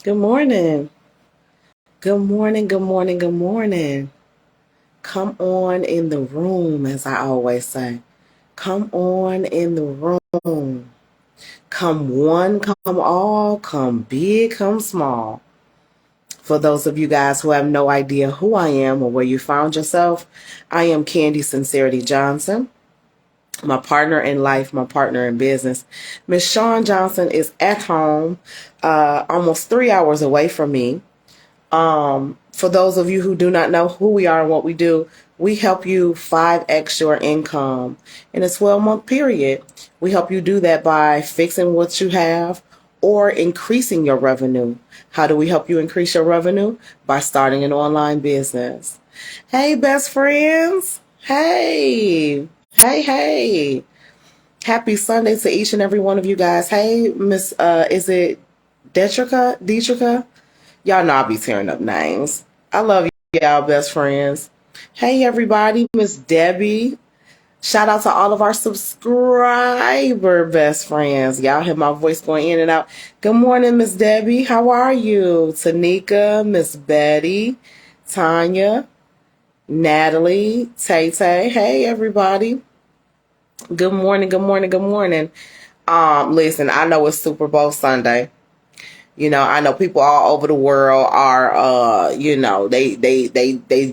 Good morning. Good morning. Good morning. Good morning. Come on in the room, as I always say. Come on in the room. Come one, come all, come big, come small. For those of you guys who have no idea who I am or where you found yourself, I am Candy Sincerity Johnson, my partner in life, my partner in business. Miss Shawn Johnson is at home, almost 3 hours away from me. For those of you who do not know who we are and what we do, we help you 5x your income in a 12-month period. We help you do that by fixing what you have or increasing your revenue. How do we help you increase your revenue? By starting an online business. Hey, best friends. Hey. Hey, hey. Happy Sunday to each and every one of you guys. Hey, Miss, is it Detrica? Detrica? Y'all know I'll be tearing up names. I love y'all, best friends. Hey, everybody, Miss Debbie. Shout out to all of our subscriber best friends. Y'all hear my voice going in and out. Good morning, Miss Debbie. How are you? Tanika, Miss Betty, Tanya, Natalie, Tay Tay. Hey, everybody. Good morning, good morning, good morning. Listen, I know it's Super Bowl Sunday. I know people all over the world are, they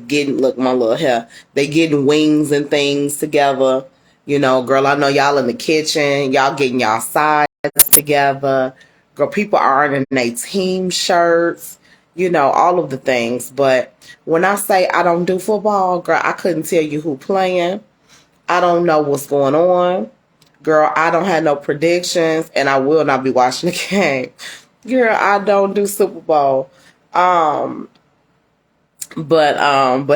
getting, look, my little hair, they getting wings and things together. Girl, I know y'all in the kitchen, y'all getting y'all sides together. Girl, people are ironing their team shirts, all of the things. But when I say I don't do football, girl, I couldn't tell you who playing. I don't know what's going on. Girl, I don't have no predictions, and I will not be watching the game. Girl, I don't do Super Bowl. But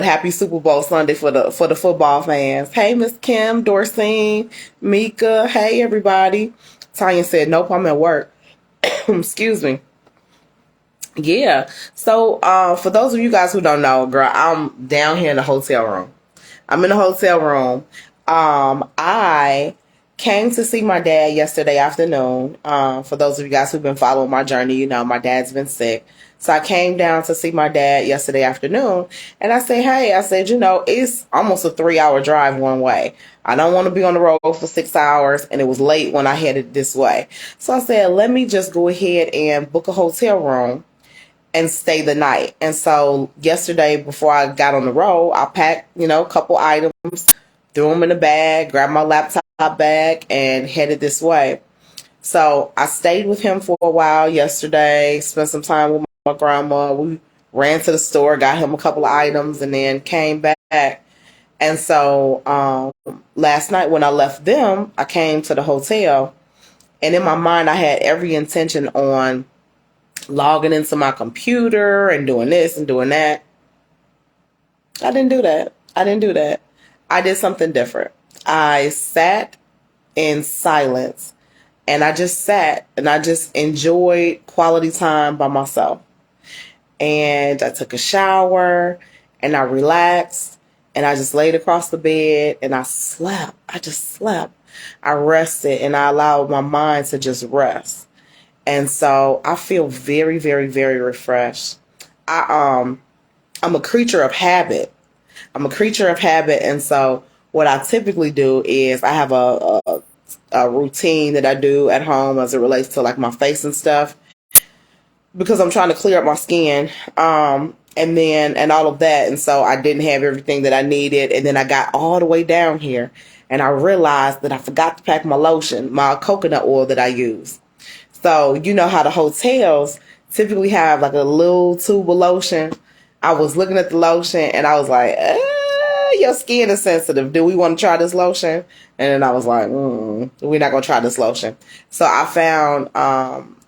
happy Super Bowl Sunday for the football fans. Hey, Miss Kim, Dorcine, Mika. Hey, everybody. Tanya said, nope, I'm at work. Excuse me. Yeah. So, for those of you guys who don't know, girl, I'm down here in the hotel room. I'm in the hotel room. I came to see my dad yesterday afternoon. For those of you guys who've been following my journey, my dad's been sick. So I came down to see my dad yesterday afternoon, and I said, hey, it's almost a 3-hour drive one way. I don't want to be on the road for 6 hours, and it was late when I headed this way. So I said, let me just go ahead and book a hotel room and stay the night. And so yesterday, before I got on the road, I packed, a couple items, threw them in a bag, grabbed my laptop bag, and headed this way. So I stayed with him for a while yesterday, spent some time with my grandma. We ran to the store, got him a couple of items, and then came back. And so last night when I left them, I came to the hotel, and in my mind, I had every intention on logging into my computer and doing this and doing that. I didn't do that. I did something different. I sat in silence, and I just sat and I just enjoyed quality time by myself. And I took a shower and I relaxed and I just laid across the bed and I slept. I just slept. I rested and I allowed my mind to just rest. And so I feel very, very, very refreshed. I'm a creature of habit. And so what I typically do is I have a routine that I do at home as it relates to like my face and stuff, because I'm trying to clear up my skin, and all of that. And so I didn't have everything that I needed. And then I got all the way down here and I realized that I forgot to pack my lotion, my coconut oil that I use. So you know how the hotels typically have like a little tube of lotion. I was looking at the lotion and I was like, your skin is sensitive. Do we want to try this lotion? And then I was like, we're not going to try this lotion. So I found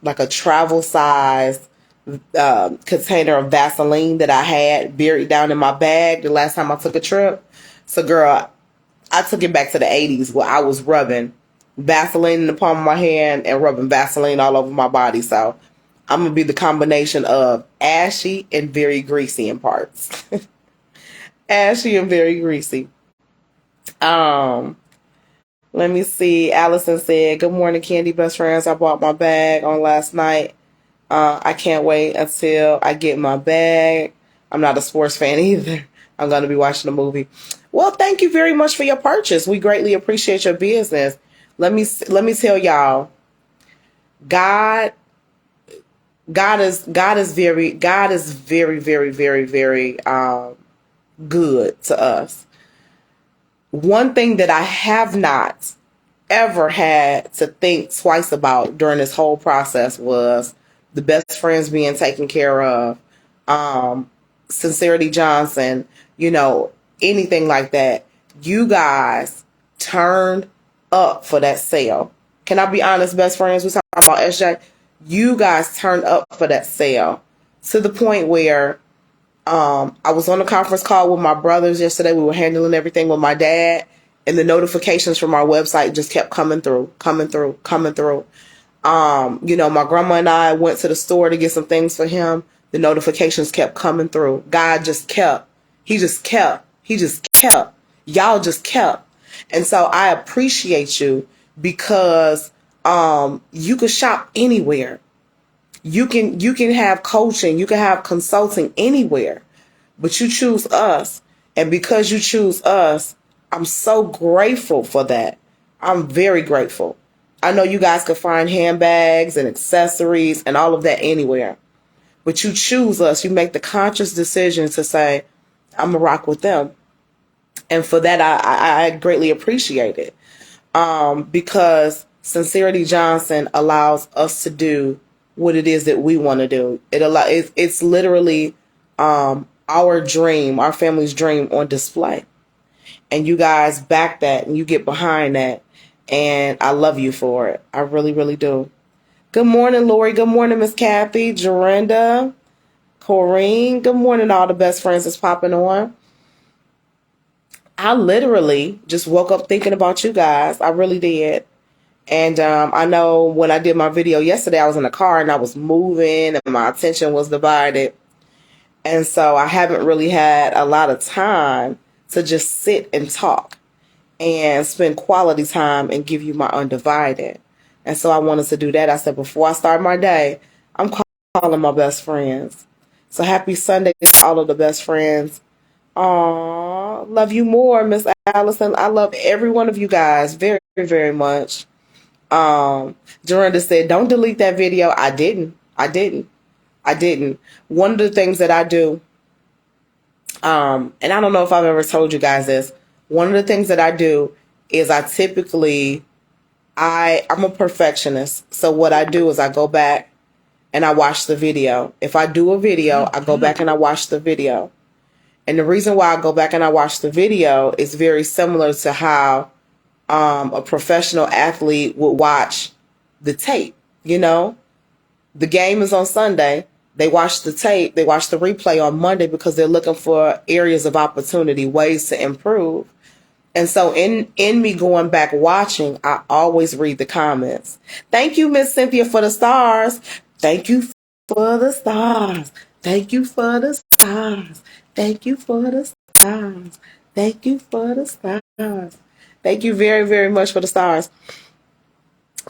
like a travel size container of Vaseline that I had buried down in my bag the last time I took a trip. So girl, I took it back to the 80s where I was rubbing Vaseline in the palm of my hand and rubbing Vaseline all over my body. So I'm going to be the combination of ashy and very greasy in parts. Ashy and very greasy. Let me see. Allison said, good morning, Candy best friends. I bought my bag on last night I can't wait until I get my bag. I'm not a sports fan either. I'm going to be watching the movie. Well, thank you very much for your purchase. We greatly appreciate your business. Let me tell y'all, God God is very, very, very, very good to us. One thing that I have not ever had to think twice about during this whole process was the best friends being taken care of, Sincerity Johnson, anything like that. You guys turned up for that sale. Can I be honest, best friends? We're talking about SJ. You guys turned up for that sale to the point where I was on a conference call with my brothers yesterday. We were handling everything with my dad, and the notifications from our website just kept coming through, coming through, coming through. My grandma and I went to the store to get some things for him. The notifications kept coming through. God just kept. He just kept. He just kept. Y'all just kept. And so I appreciate you because you can shop anywhere. You can have coaching, you can have consulting anywhere, but you choose us. And because you choose us, I'm so grateful for that. I'm very grateful. I know you guys can find handbags and accessories and all of that anywhere, but you choose us. You make the conscious decision to say, I'm gonna rock with them. And for that, I greatly appreciate it. Because Sincerity Johnson allows us to do what it is that we want to do. It's literally our dream, our family's dream on display. And you guys back that and you get behind that. And I love you for it. I really, really do. Good morning, Lori. Good morning, Miss Kathy, Jorenda, Corrine. Good morning, all the best friends that's popping on. I literally just woke up thinking about you guys. I really did. And I know when I did my video yesterday, I was in the car and I was moving and my attention was divided. And so I haven't really had a lot of time to just sit and talk and spend quality time and give you my undivided. And so I wanted to do that. I said, before I start my day, I'm calling my best friends. So happy Sunday to all of the best friends. Aw, love you more, Miss Allison. I love every one of you guys very, very much. Jorenda said, don't delete that video. I didn't. One of the things that I do, and I don't know if I've ever told you guys this, one of the things that I do is I'm a perfectionist. So what I do is I go back and I watch the video. If I do a video, I go back and I watch the video. And the reason why I go back and I watch the video is very similar to how a professional athlete would watch the tape. The game is on Sunday. They watch the tape. They watch the replay on Monday because they're looking for areas of opportunity, ways to improve. And so in me going back watching, I always read the comments. Thank you, Miss Cynthia, for the stars. Thank you for the stars. Thank you for the stars. Thank you for the stars. Thank you for the stars. Thank you very, very much for the stars.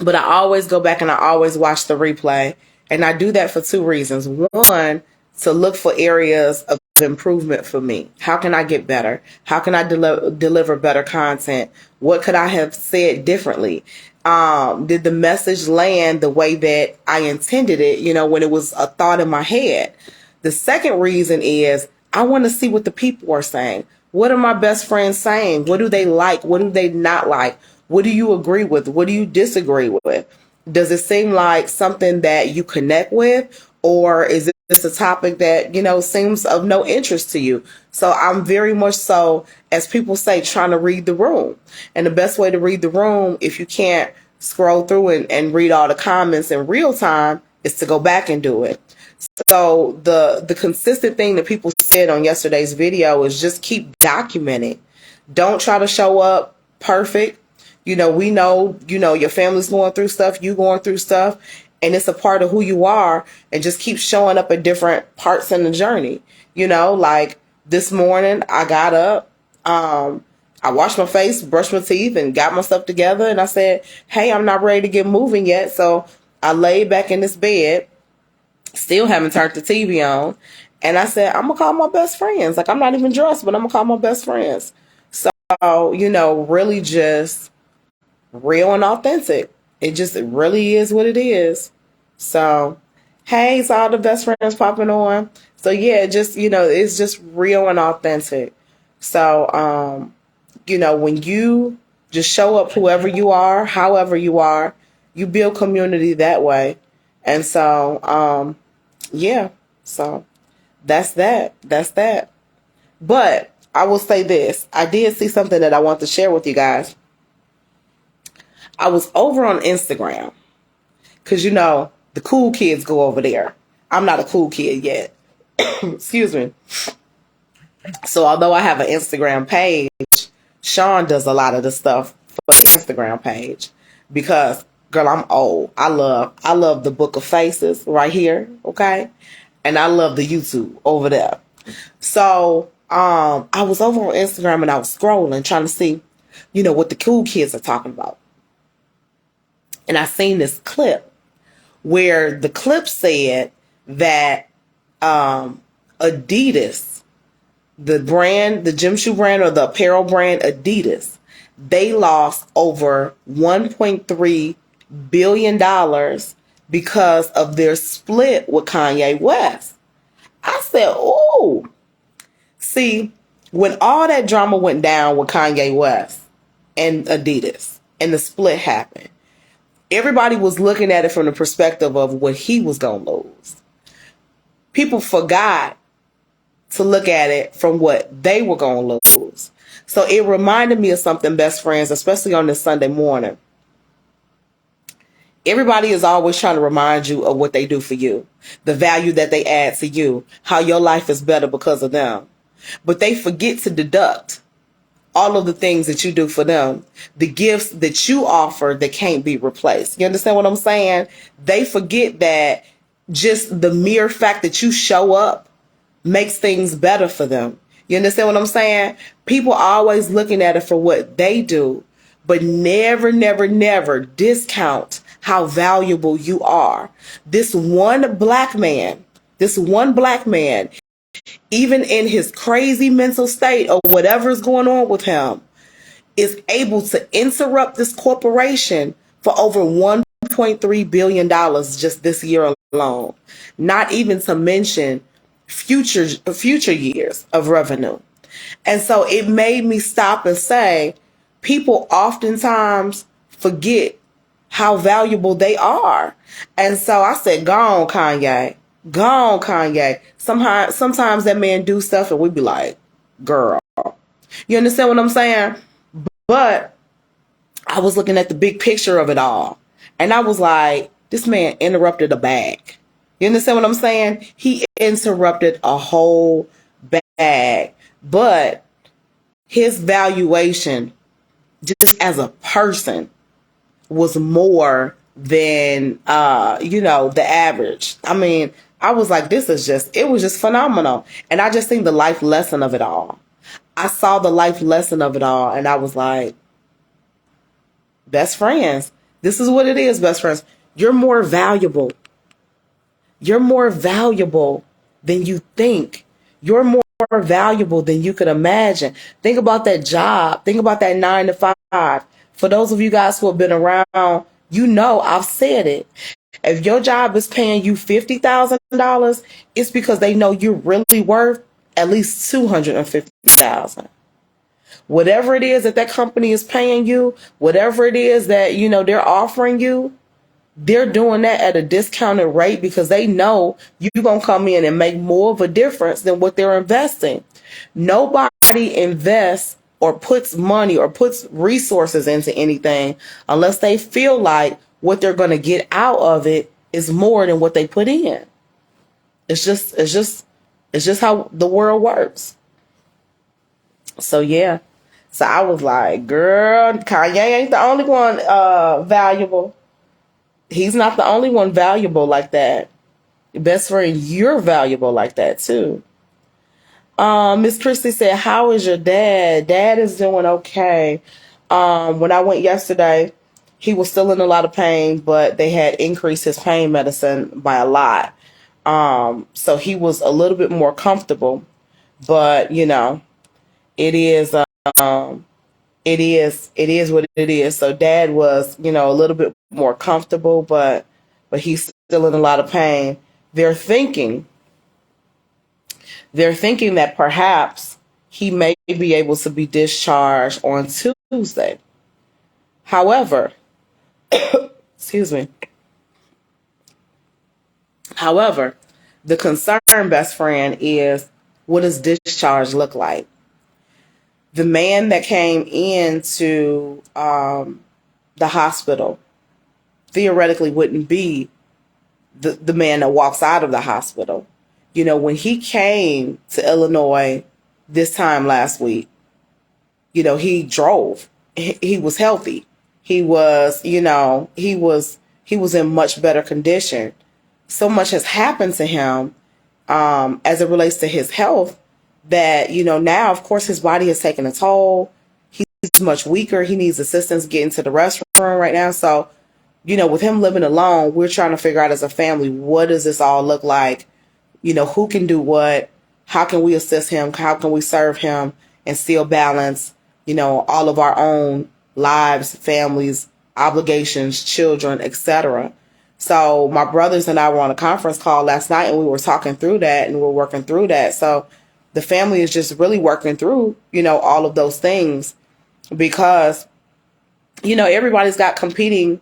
But I always go back and I always watch the replay. And I do that for two reasons. One, to look for areas of improvement for me. How can I get better? How can I deliver better content? What could I have said differently? Did the message land the way that I intended it, when it was a thought in my head? The second reason is I want to see what the people are saying. What are my best friends saying? What do they like? What do they not like? What do you agree with? What do you disagree with? Does it seem like something that you connect with? Or is this a topic that, seems of no interest to you? So I'm very much so, as people say, trying to read the room. And the best way to read the room, if you can't scroll through and read all the comments in real time, is to go back and do it. So the consistent thing that people said on yesterday's video is just keep documenting. Don't try to show up perfect. We know, your family's going through stuff, you going through stuff, and it's a part of who you are, and just keep showing up at different parts in the journey. Like this morning I got up, I washed my face, brushed my teeth, and got my stuff together, and I said, hey, I'm not ready to get moving yet. So I laid back in this bed Still haven't turned the TV on. And I said, I'm going to call my best friends. Like, I'm not even dressed, but I'm going to call my best friends. So, really just real and authentic. It really is what it is. So, hey, it's all the best friends popping on. So, yeah, it's just real and authentic. So, when you just show up whoever you are, however you are, you build community that way. And so, yeah, so that's that. That's that. But I will say this. I did see something that I want to share with you guys. I was over on Instagram because, the cool kids go over there. I'm not a cool kid yet. Excuse me. So although I have an Instagram page, Sean does a lot of the stuff for the Instagram page because, girl, I'm old. I love the Book of Faces right here, okay? And I love the YouTube over there. So I was over on Instagram and I was scrolling trying to see, what the cool kids are talking about. And I seen this clip where the clip said that Adidas, the brand, the gym shoe brand or the apparel brand Adidas, they lost over $1.3 billion because of their split with Kanye West. I said, oh, see, when all that drama went down with Kanye West and Adidas and the split happened, everybody was looking at it from the perspective of what he was going to lose. People forgot to look at it from what they were going to lose. So it reminded me of something, best friends, especially on this Sunday morning. Everybody is always trying to remind you of what they do for you, the value that they add to you, how your life is better because of them. But they forget to deduct all of the things that you do for them, the gifts that you offer that can't be replaced. You understand what I'm saying? They forget that just the mere fact that you show up makes things better for them. You understand what I'm saying? People are always looking at it for what they do, but never, never, never discount how valuable you are. This one black man, even in his crazy mental state or whatever is going on with him, is able to interrupt this corporation for over $1.3 billion just this year alone. Not even to mention future years of revenue. And so it made me stop and say, people oftentimes forget how valuable they are. And so I said, go on, Kanye. Go on, Kanye. Sometimes that man do stuff and we be like, girl. You understand what I'm saying? But I was looking at the big picture of it all. And I was like, this man interrupted a bag. You understand what I'm saying? He interrupted a whole bag. But his valuation, just as a person, was more than, the average. I mean, I was like, it was just phenomenal. And I just think the life lesson of it all. I saw the life lesson of it all. And I was like, best friends, this is what it is, best friends. You're more valuable. You're more valuable than you think. You're more valuable than you could imagine. Think about that job. Think about that 9 to 5. For those of you guys who have been around, I've said it. If your job is paying you $50,000, it's because they know you're really worth at least $250,000. Whatever it is that company is paying you, whatever it is that, they're offering you, they're doing that at a discounted rate because they know you're going to come in and make more of a difference than what they're investing. Nobody invests or puts money or puts resources into anything unless they feel like what they're going to get out of it is more than what they put in. It's just how the world works. So yeah. So I was like, girl, Kanye ain't the only one valuable. He's not the only one valuable like that. Best friend, you're valuable like that too. Miss Christie said, how is your dad? Dad is doing okay. When I went yesterday, he was still in a lot of pain, but they had increased his pain medicine by a lot. So he was a little bit more comfortable, but it is, it is what it is. So dad was, a little bit more comfortable, but he's still in a lot of pain. They're thinking, that perhaps he may be able to be discharged on Tuesday. However, excuse me. However, the concern, best friend, is what does discharge look like? The man that came into the hospital theoretically wouldn't be the man that walks out of the hospital. When he came to Illinois this time last week, he drove. He was healthy. He was, he was in much better condition. So much has happened to him as it relates to his health that, now, of course, his body has taken a toll. He's much weaker. He needs assistance getting to the restroom right now. So, with him living alone, we're trying to figure out as a family, what does this all look like? Who can do what? How can we assist him? How can we serve him and still balance, all of our own lives, families, obligations, children, etc. So my brothers and I were on a conference call last night, and we were talking through that, and we're working through that. So the family is just really working through, all of those things because, everybody's got competing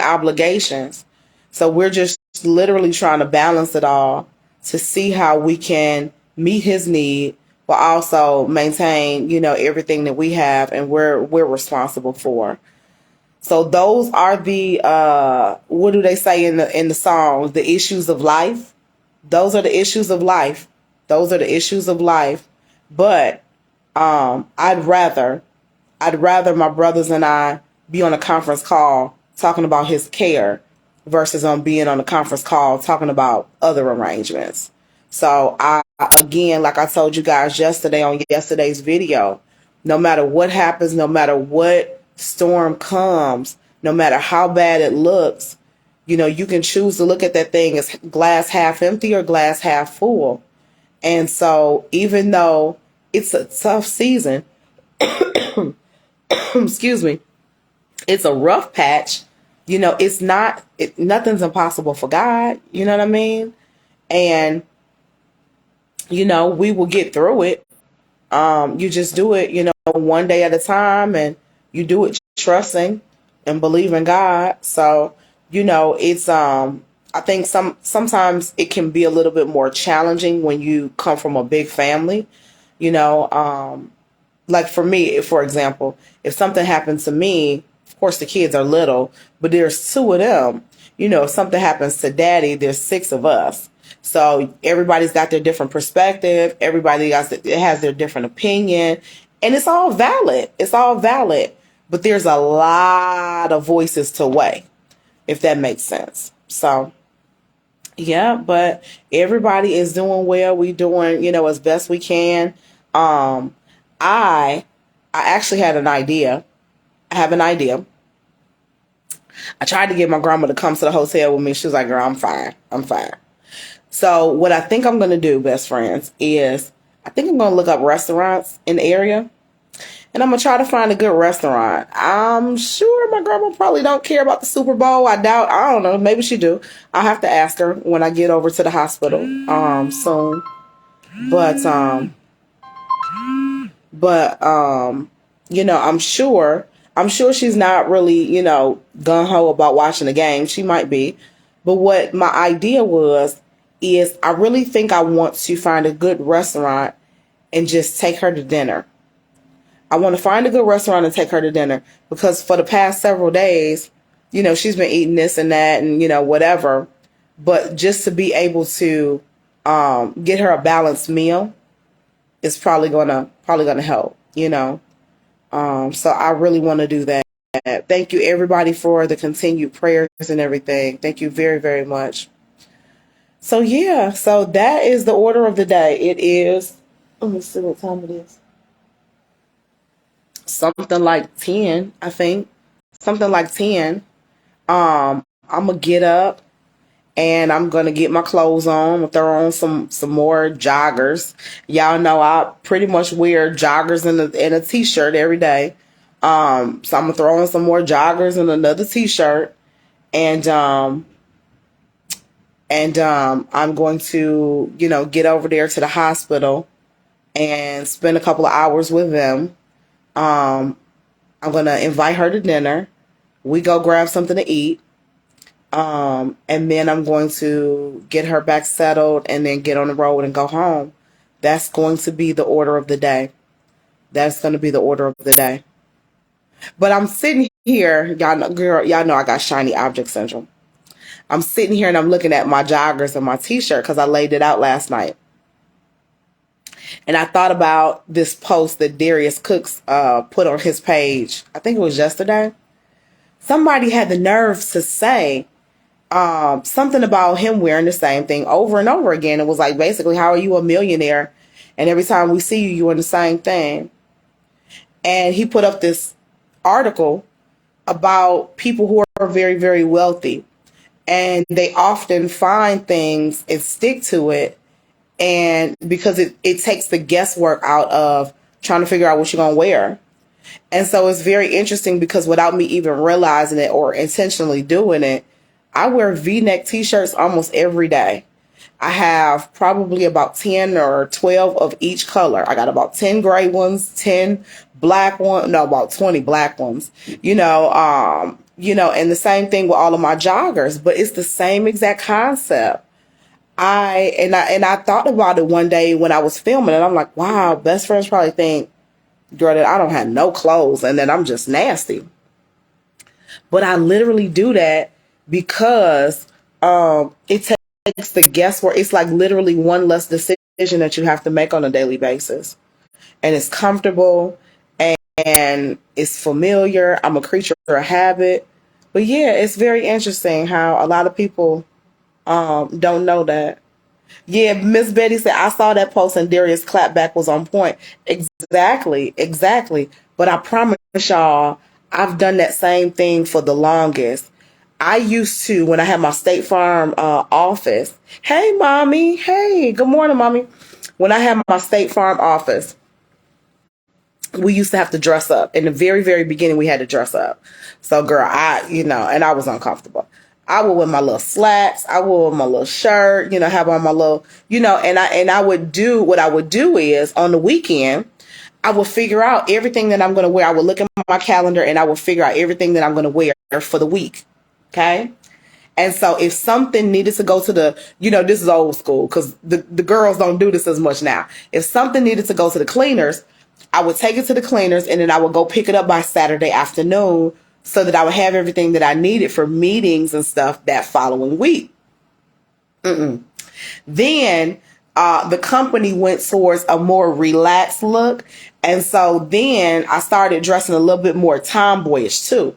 obligations. So we're just literally trying to balance it all to see how we can meet his need, but also maintain, everything that we have and we're responsible for. So those are the what do they say in the song? The issues of life. Those are the issues of life. Those are the issues of life. But I'd rather my brothers and I be on a conference call talking about his care versus on being on a conference call talking about other arrangements. So again, like I told you guys yesterday on yesterday's video, no matter what happens, no matter what storm comes, no matter how bad it looks, you can choose to look at that thing as glass half empty or glass half full. And so even though it's a tough season, excuse me, it's a rough patch, nothing's impossible for God. You know what I mean? And, we will get through it. You just do it, one day at a time, and you do it trusting and believing God. So, it's, I think sometimes it can be a little bit more challenging when you come from a big family, like for me, for example, if something happens to me, of course the kids are little, but there's two of them. If something happens to daddy, there's six of us. So everybody's got their different perspective. Everybody has their different opinion, and it's all valid. It's all valid, but there's a lot of voices to weigh, if that makes sense. So yeah, but everybody is doing well. We doing, as best we can. I actually had an idea. I have an idea. I tried to get my grandma to come to the hotel with me. She was like, girl, I'm fine. I'm fine. So what I think I'm going to do, best friends, is I think I'm going to look up restaurants in the area. And I'm going to try to find a good restaurant. I'm sure my grandma probably don't care about the Super Bowl. I don't know. Maybe she do. I'll have to ask her when I get over to the hospital soon. But I'm sure she's not really, gung-ho about watching the game. She might be. But what my idea is I really think I want to find a good restaurant and just take her to dinner. I want to find a good restaurant and take her to dinner because for the past several days, she's been eating this and that and, whatever. But just to be able to get her a balanced meal is probably gonna help, So I really want to do that. Thank you everybody for the continued prayers and everything. Thank you very, very much. So yeah, so that is the order of the day. It is, let me see what time it is. Something like 10, I think. Something like 10. I'm gonna get up and I'm gonna get my clothes on. I'm gonna throw on some more joggers. Y'all know I pretty much wear joggers and a t-shirt every day. So I'm gonna throw on some more joggers and another t-shirt, and I'm going to, get over there to the hospital and spend a couple of hours with them. I'm gonna invite her to dinner. We go grab something to eat. And then I'm going to get her back settled and then get on the road and go home. That's going to be the order of the day. That's going to be the order of the day. But I'm sitting here, y'all know I got shiny object syndrome. I'm sitting here and I'm looking at my joggers and my t-shirt because I laid it out last night. And I thought about this post that Darius Cooks put on his page. I think it was yesterday. Somebody had the nerve to say something about him wearing the same thing over and over again. It was like, basically, how are you a millionaire? And every time we see you, you're in the same thing. And he put up this article about people who are very, very wealthy. And they often find things and stick to it. And because it takes the guesswork out of trying to figure out what you're going to wear. And so it's very interesting because without me even realizing it or intentionally doing it, I wear V-neck t-shirts almost every day. I have probably about 10 or 12 of each color. I got about 10 gray ones, 10 black ones, no, about 20 black ones, and the same thing with all of my joggers, but it's the same exact concept. I thought about it one day when I was filming and I'm like, wow, best friends probably think, girl, that I don't have no clothes and that I'm just nasty. But I literally do that because it takes the guesswork. It's like literally one less decision that you have to make on a daily basis. And it's comfortable and it's familiar. I'm a creature of habit. But yeah, it's very interesting how a lot of people don't know that. Yeah, Miss Betty said, I saw that post and Darius' clapback was on point. Exactly. But I promise y'all, I've done that same thing for the longest. I used to, when I had my State Farm office. Hey, mommy. Hey, good morning, mommy. When I had my State Farm office, we used to have to dress up. In the very, very beginning, we had to dress up. So, girl, and I was uncomfortable. I would wear my little slacks. I would wear my little shirt, have on my little, and I would do, what I would do is on the weekend, I would figure out everything that I'm going to wear. I would look at my calendar and I would figure out everything that I'm going to wear for the week. Okay. And so if something needed to go to this is old school because the girls don't do this as much now. If something needed to go to the cleaners, I would take it to the cleaners and then I would go pick it up by Saturday afternoon so that I would have everything that I needed for meetings and stuff that following week. Then the company went towards a more relaxed look. And so then I started dressing a little bit more tomboyish too.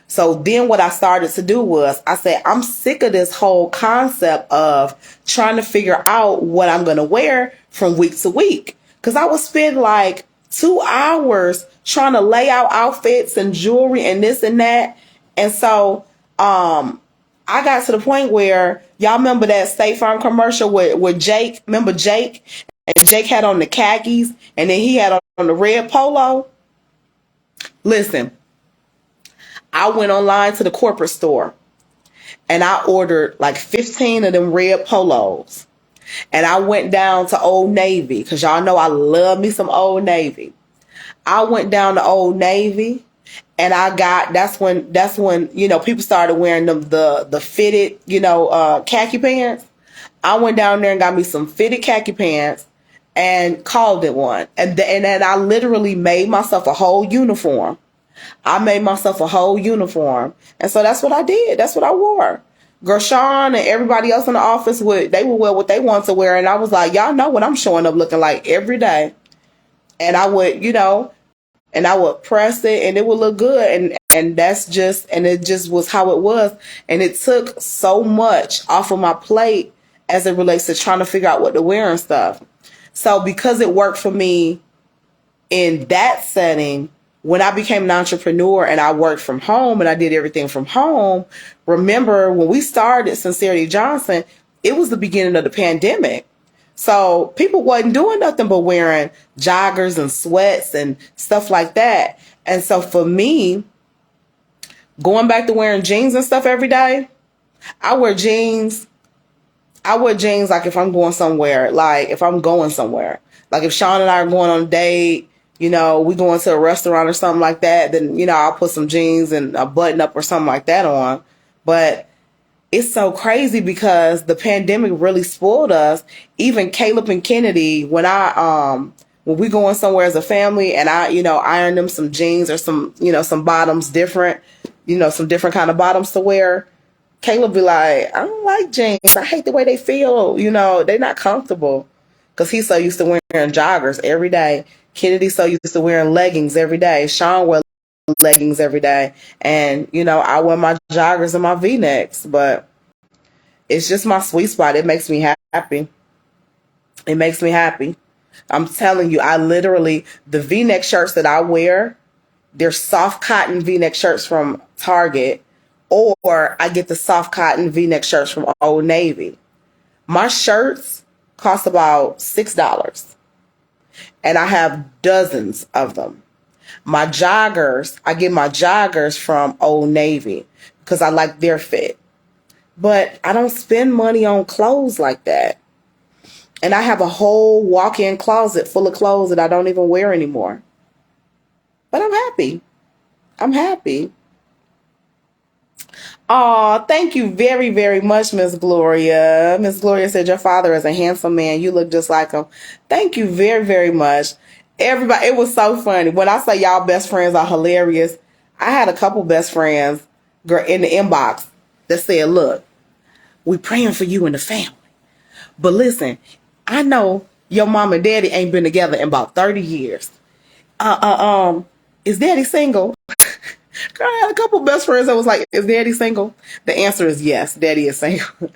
So then what I started to do was I said, I'm sick of this whole concept of trying to figure out what I'm going to wear from week to week. Because I would spend like 2 hours trying to lay out outfits and jewelry and this and that. And so I got to the point where y'all remember that State Farm commercial with Jake? Remember Jake? And Jake had on the khakis and then he had on the red polo. Listen, I went online to the corporate store and I ordered like 15 of them red polos. And I went down to Old Navy because y'all know I love me some Old Navy. I went down to Old Navy and that's when people started wearing the fitted, khaki pants. I went down there and got me some fitted khaki pants and called it one. And then I literally made myself a whole uniform. And so that's what I did. That's what I wore. Gershon and everybody else in the office they would wear what they want to wear. And I was like, y'all know what I'm showing up looking like every day. And I would, and I would press it and it would look good. And it just was how it was. And it took so much off of my plate as it relates to trying to figure out what to wear and stuff. So because it worked for me in that setting, when I became an entrepreneur and I worked from home and I did everything from home, remember when we started Sincerity Johnson, it was the beginning of the pandemic. So people wasn't doing nothing but wearing joggers and sweats and stuff like that. And so for me, going back to wearing jeans and stuff every day, I wear jeans. I wear jeans like if I'm going somewhere, like if I'm going somewhere. Like if Sean and I are going on a date, you know, we going to a restaurant or something like that, then, you know, I'll put some jeans and a button up or something like that on. But it's so crazy because the pandemic really spoiled us. Even Caleb and Kennedy, when we going somewhere as a family and I, you know, iron them some jeans or some, you know, some bottoms different, you know, some different kind of bottoms to wear. Caleb be like, I don't like jeans. I hate the way they feel. You know, they're not comfortable. Because he's so used to wearing joggers every day. Kennedy's so used to wearing leggings every day. Sean wears leggings every day. And, you know, I wear my joggers and my V-necks. But it's just my sweet spot. It makes me happy. It makes me happy. I'm telling you, the V-neck shirts that I wear, they're soft cotton V-neck shirts from Target. Or I get the soft cotton V-neck shirts from Old Navy. My shirts cost about $6. And I have dozens of them. My joggers, I get my joggers from Old Navy because I like their fit. But I don't spend money on clothes like that. And I have a whole walk-in closet full of clothes that I don't even wear anymore. But I'm happy. I'm happy. Oh, thank you very, very much, Miss Gloria. Miss Gloria said your father is a handsome man. You look just like him. Thank you very, very much. Everybody, it was so funny. When I say y'all best friends are hilarious, I had a couple best friends in the inbox that said, look, we praying for you and the family. But listen, I know your mom and daddy ain't been together in about 30 years. Is daddy single? Girl, I had a couple best friends that was like, is daddy single? The answer is yes, daddy is single.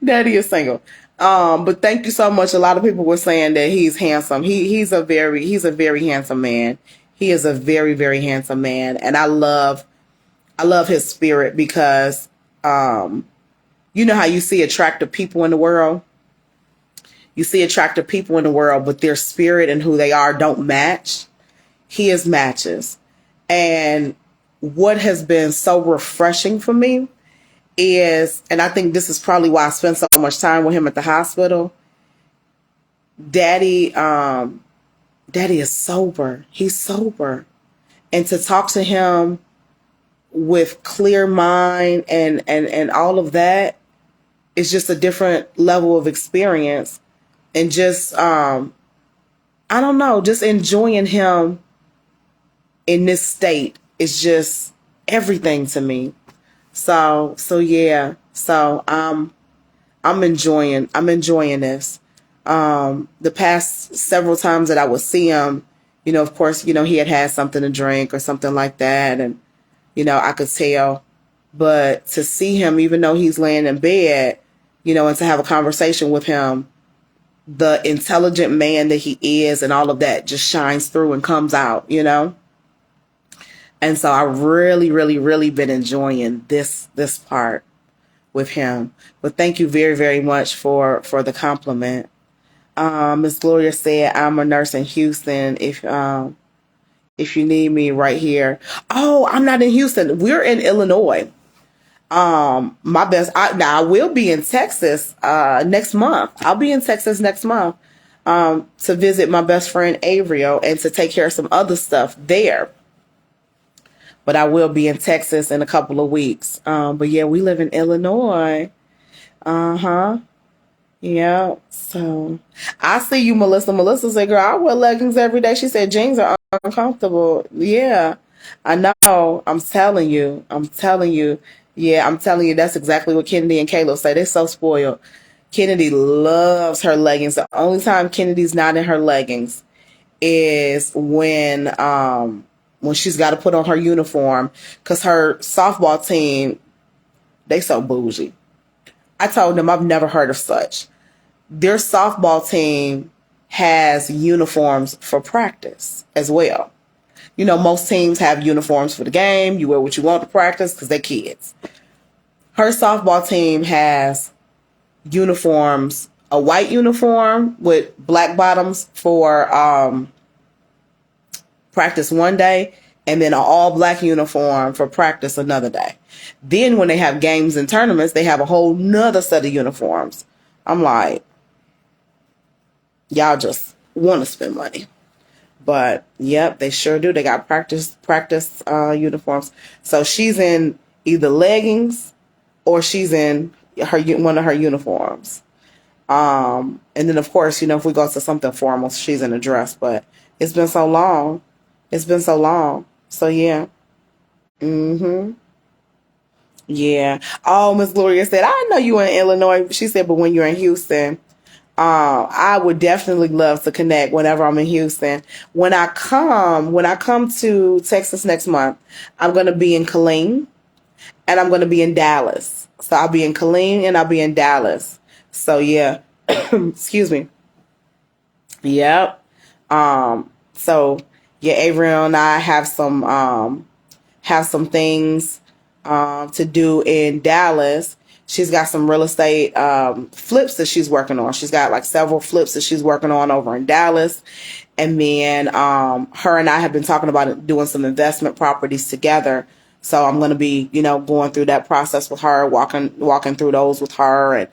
Daddy is single. But thank you so much. A lot of people were saying that he's handsome. He's a very handsome man. He is a very, very handsome man. And I love his spirit because, you know how you see attractive people in the world? You see attractive people in the world, but their spirit and who they are don't match. His matches. And what has been so refreshing for me is, and I think this is probably why I spent so much time with him at the hospital. Daddy is sober. He's sober. And to talk to him with clear mind and all of that is just a different level of experience. And just, I don't know, just enjoying him in this state is just everything to me. So yeah. So I'm enjoying this. The past several times that I would see him, you know, of course, you know, he had something to drink or something like that, and you know, I could tell. But to see him, even though he's laying in bed, you know, and to have a conversation with him, the intelligent man that he is and all of that just shines through and comes out, you know. And so I really, really, really been enjoying this part with him. But thank you very, very much for the compliment. Miss Gloria said, I'm a nurse in Houston. If you need me right here. Oh, I'm not in Houston. We're in Illinois. I will be in Texas next month. I'll be in Texas next month to visit my best friend Avrio and to take care of some other stuff there. But I will be in Texas in a couple of weeks. But yeah, we live in Illinois. Yeah. So I see you, Melissa. Melissa said, girl, I wear leggings every day. She said jeans are uncomfortable. Yeah, I know. I'm telling you. Yeah, I'm telling you, that's exactly what Kennedy and Caleb say. They're so spoiled. Kennedy loves her leggings. The only time Kennedy's not in her leggings is when she's got to put on her uniform, because her softball team, they so bougie. I told them I've never heard of such. Their softball team has uniforms for practice as well. most teams have uniforms for the game. You wear what you want to practice because they're kids. Her softball team has uniforms, a white uniform with black bottoms for practice one day, and then an all black uniform for practice another day. Then when they have games and tournaments, they have a whole nother set of uniforms. I'm like, y'all just want to spend money. But yep, they sure do. They got practice uniforms. So she's in either leggings or she's in one of her uniforms. And then of course, if we go to something formal, she's in a dress. But it's been so long. So yeah. Yeah. Oh, Miss Gloria said, I know you in Illinois. She said, but when you're in Houston, I would definitely love to connect whenever I'm in Houston. When I come to Texas next month, I'm going to be in Killeen and I'm going to be in Dallas. So I'll be in Killeen and I'll be in Dallas. So yeah, excuse me. Yep. So yeah, Avriel and I have some things to do in Dallas. She's got some real estate flips that she's working on. She's got like several flips that she's working on over in Dallas. And then her and I have been talking about doing some investment properties together. So I'm going to be, going through that process with her, walking through those with her and,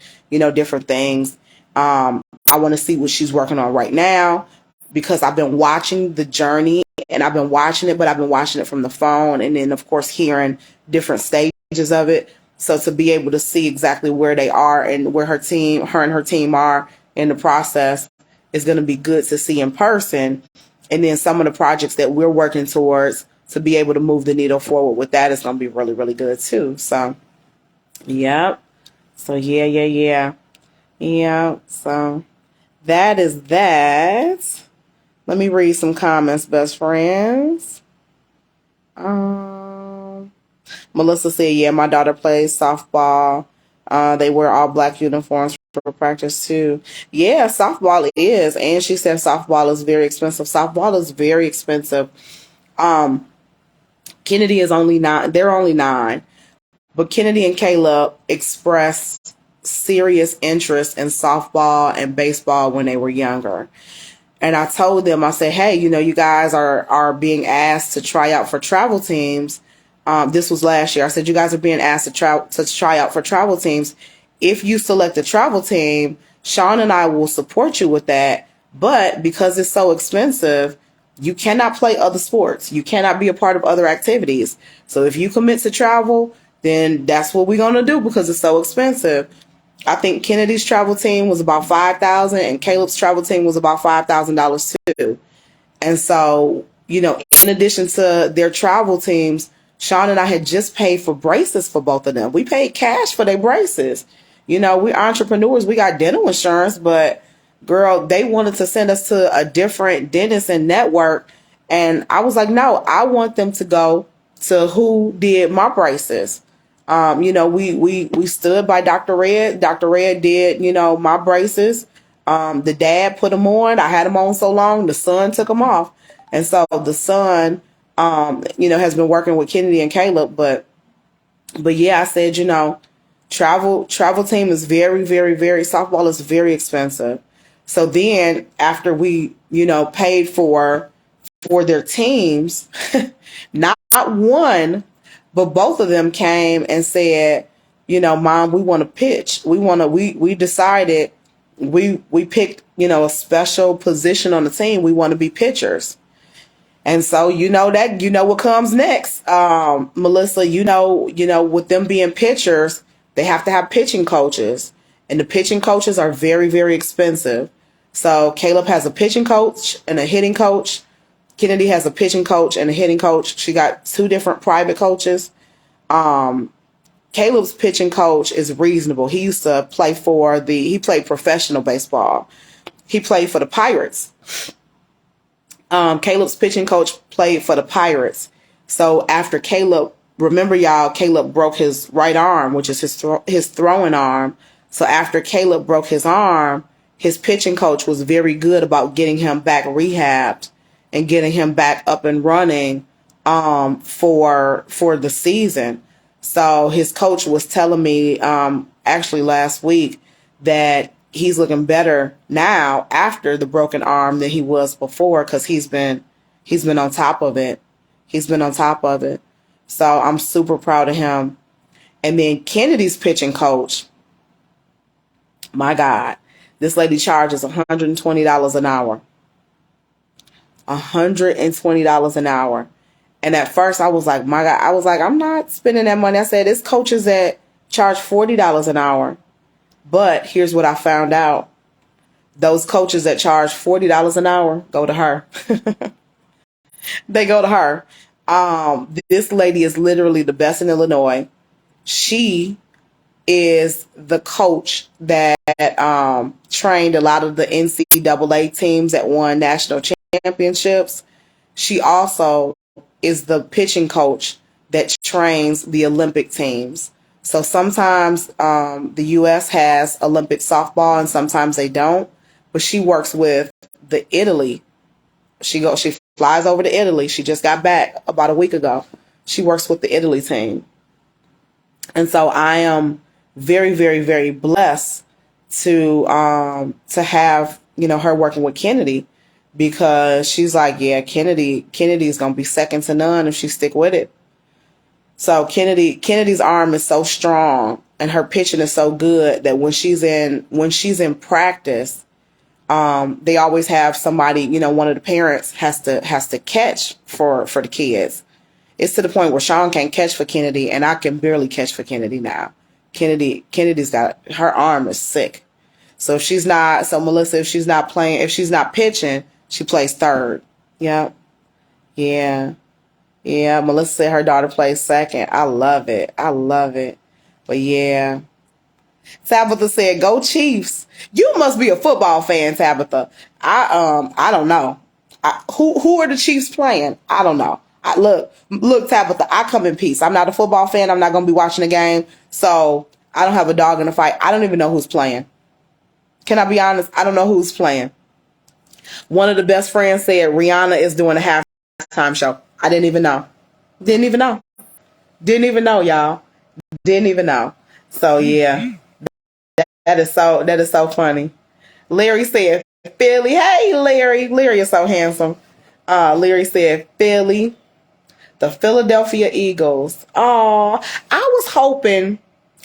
different things. I want to see what she's working on right now because I've been watching the journey and I've been watching it, but I've been watching it from the phone and then, of course, hearing different stages of it. So to be able to see exactly where they are and where her and her team are in the process is going to be good to see in person. And then some of the projects that we're working towards to be able to move the needle forward with that is going to be really, really good too. So, yep. So yeah. So that is that. Let me read some comments, best friends. Melissa said, yeah, my daughter plays softball. They wear all black uniforms for practice too. Yeah, softball is. And she said softball is very expensive. Softball is very expensive. Kennedy is only 9. They're only 9. But Kennedy and Caleb expressed serious interest in softball and baseball when they were younger. And I told them, I said, hey, you guys are being asked to try out for travel teams. This was last year. I said, you guys are being asked to try out for travel teams. If you select a travel team, Sean and I will support you with that. But because it's so expensive, you cannot play other sports. You cannot be a part of other activities. So if you commit to travel, then that's what we're going to do because it's so expensive. I think Kennedy's travel team was about $5,000 and Caleb's travel team was about $5,000 too. And so, in addition to their travel teams, Sean and I had just paid for braces for both of them. We paid cash for their braces. We're entrepreneurs. We got dental insurance, but girl, they wanted to send us to a different dentist and network. And I was like, no, I want them to go to who did my braces. We stood by Dr. Red. Dr. Red did, my braces. The dad put them on. I had them on so long, the son took them off. And so the son, has been working with Kennedy and Caleb. But yeah, I said, travel team is very, very, very, softball is very expensive. So then after we, paid for their teams, not one, but both of them came and said, Mom, we want to pitch. We decided we picked, a special position on the team. We want to be pitchers. And so, what comes next. Melissa, with them being pitchers, they have to have pitching coaches and the pitching coaches are very, very expensive. So Caleb has a pitching coach and a hitting coach. Kennedy has a pitching coach and a hitting coach. She got 2 different private coaches. Caleb's pitching coach is reasonable. He used to play he played professional baseball. He played for the Pirates. Caleb's pitching coach played for the Pirates. So after Caleb, remember y'all, Caleb broke his right arm, which is his throwing arm. So after Caleb broke his arm, his pitching coach was very good about getting him back rehabbed and getting him back up and running for the season. So his coach was telling me actually last week that he's looking better now after the broken arm than he was before, because he's been on top of it. He's been on top of it. So I'm super proud of him. And then Kennedy's pitching coach, my God, this lady charges $120 an hour. $120 an hour. And at first I was like, my God, I was like, I'm not spending that money. I said, it's coaches that charge $40 an hour. But here's what I found out. Those coaches that charge $40 an hour go to her. They go to her. This lady is literally the best in Illinois. She is the coach that trained a lot of the NCAA teams that won national championships. She also is the pitching coach that trains the Olympic teams. So sometimes the U.S. has Olympic softball and sometimes they don't. But she works with the Italy. She flies over to Italy. She just got back about a week ago. She works with the Italy team. And so I am very, very, very blessed to have, her working with Kennedy, because she's like, yeah, Kennedy's going to be second to none if she stick with it. So Kennedy's arm is so strong and her pitching is so good that when she's in practice, they always have somebody, one of the parents has to catch for the kids. It's to the point where Sean can't catch for Kennedy, and I can barely catch for Kennedy now. Kennedy's got, her arm is sick. So Melissa, if she's not playing, if she's not pitching, she plays third. Yep. Yeah. Yeah. Melissa said her daughter plays second. I love it. But yeah. Tabitha said, "Go Chiefs." You must be a football fan, Tabitha. I don't know. Who are the Chiefs playing? I don't know. Look, Tabitha, I come in peace. I'm not a football fan. I'm not going to be watching the game. So I don't have a dog in the fight. I don't even know who's playing. Can I be honest? I don't know who's playing. One of the best friends said Rihanna is doing a halftime show. I didn't even know. Didn't even know, y'all. Didn't even know. So yeah, that is so funny. Larry said Philly. Hey, Larry. Larry is so handsome. Larry said Philly. The Philadelphia Eagles. Oh, I was hoping,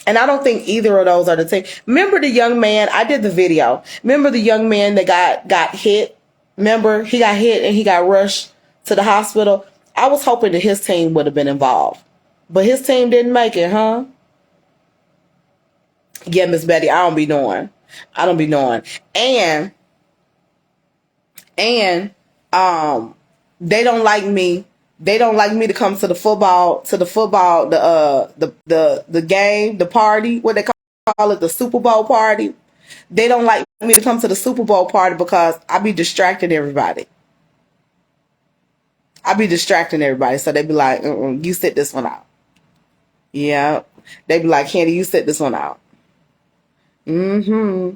and I don't think either of those are the team. Remember the young man? I did the video. Remember the young man that got hit? Remember he got hit and he got rushed to the hospital? I was hoping that his team would have been involved, but his team didn't make it, huh? Yeah, Miss Betty, I don't be knowing. And they don't like me. They don't like me to come to the football, the game, the party, what they call it, the Super Bowl party. They don't like me to come to the Super Bowl party because I be distracting everybody. So they be like, you sit this one out. Yeah. They be like, Candy, you sit this one out. Mm-hmm.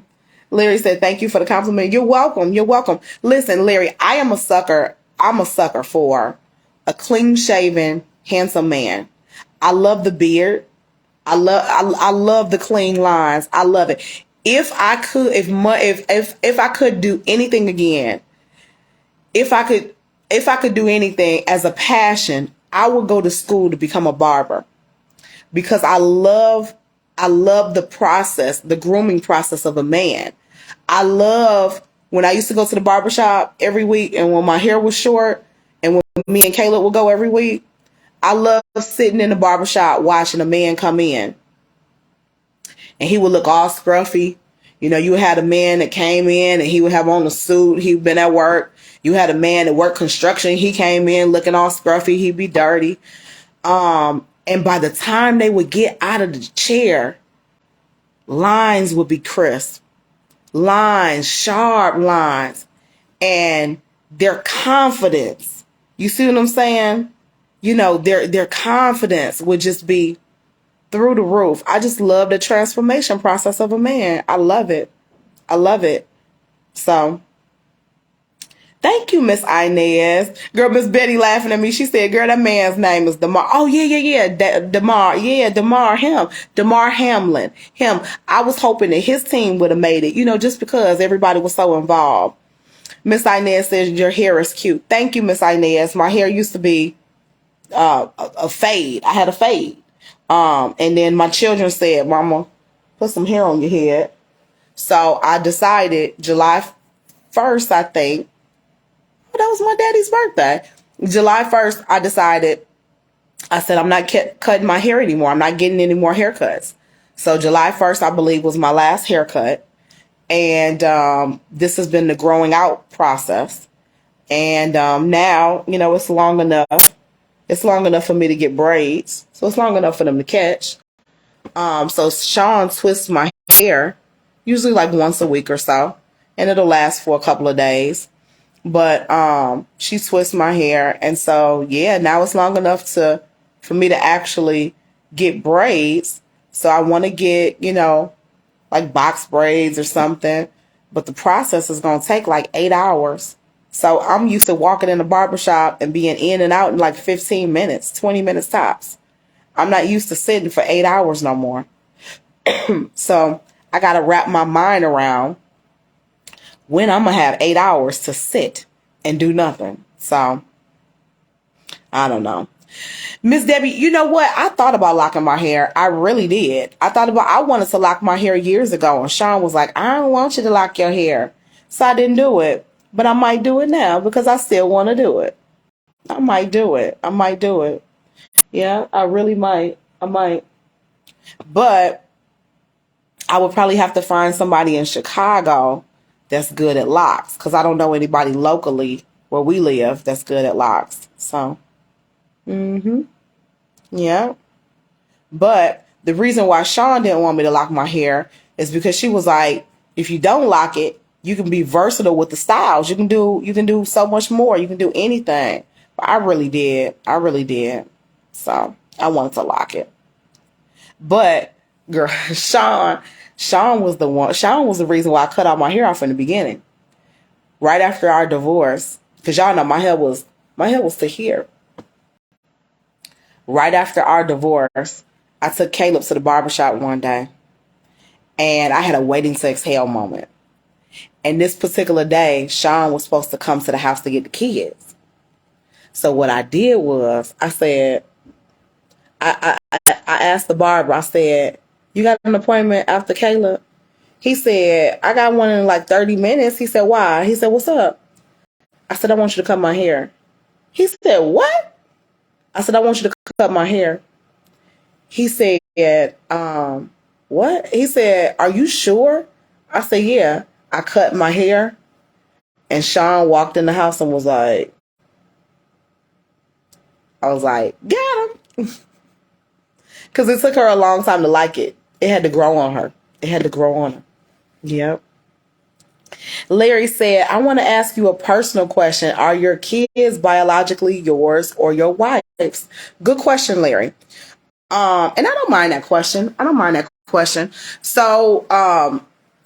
Larry said, thank you for the compliment. You're welcome. Listen, Larry, I am a sucker. I'm a sucker for a clean-shaven, handsome man. I love the beard. I love the clean lines. I love it. If I could do anything again, if I could do anything as a passion, I would go to school to become a barber, because I love the process, the grooming process of a man. I love when I used to go to the barbershop every week, and when my hair was short, and when me and Caleb would go every week, I love sitting in the barbershop watching a man come in. And he would look all scruffy. You had a man that came in and he would have on a suit. He'd been at work. You had a man that worked construction. He came in looking all scruffy. He'd be dirty. And by the time they would get out of the chair, lines would be crisp. Lines, sharp lines. And their confidence, you see what I'm saying? Their confidence would just be through the roof. I just love the transformation process of a man. I love it. So Thank you, Miss Inez. Girl, Miss Betty laughing at me. She said, girl, that man's name is DeMar. Oh, yeah. DeMar. Yeah, DeMar, him. DeMar Hamlin. Him. I was hoping that his team would have made it, just because everybody was so involved. Miss Inez says, your hair is cute. Thank you, Miss Inez. My hair used to be a fade. I had a fade. And then my children said, Mama, put some hair on your head. So I decided July 1st, I think. That was my daddy's birthday. July 1st, I said, I'm not cutting my hair anymore. I'm not getting any more haircuts. So July 1st, I believe, was my last haircut. And this has been the growing out process. And now, it's long enough. It's long enough for me to get braids. So it's long enough for them to catch. So Sean twists my hair, usually like once a week or so. And it'll last for a couple of days. But she twists my hair, and so now it's long enough for me to actually get braids. So I want to get like box braids or something, but the process is gonna take like 8 hours. So I'm used to walking in the barbershop and being in and out in like 15 minutes, 20 minutes tops. I'm not used to sitting for 8 hours no more. So I gotta wrap my mind around when I'm going to have 8 hours to sit and do nothing. So, I don't know. Miss Debbie, you know what? I thought about locking my hair. I really did. I wanted to lock my hair years ago. And Sean was like, I don't want you to lock your hair. So I didn't do it. But I might do it now because I still want to do it. I might do it. Yeah, I really might. I might. But I would probably have to find somebody in Chicago that's good at locks, because I don't know anybody locally where we live that's good at locks. So, yeah. But the reason why Sean didn't want me to lock my hair is because she was like, if you don't lock it, you can be versatile with the styles. You can do so much more. You can do anything. But I really did. So I wanted to lock it. But girl, Sean was the reason why I cut all my hair off in the beginning. Right after our divorce. Because y'all know my hair was to here. Right after our divorce, I took Caleb to the barbershop one day. And I had a waiting to exhale moment. And this particular day, Sean was supposed to come to the house to get the kids. So what I did was, I said, I asked the barber, I said, you got an appointment after Caleb? He said, I got one in like 30 minutes. He said, why? He said, what's up? I said, I want you to cut my hair. He said, what? I said, I want you to cut my hair. He said, what? He said, are you sure? I said, yeah. I cut my hair. And Sean walked in the house and was like, I was like, got him. Because it took her a long time to like it. It had to grow on her. Yep. Larry said, I want to ask you a personal question. Are your kids biologically yours or your wife's? Good question, Larry. And I don't mind that question. So,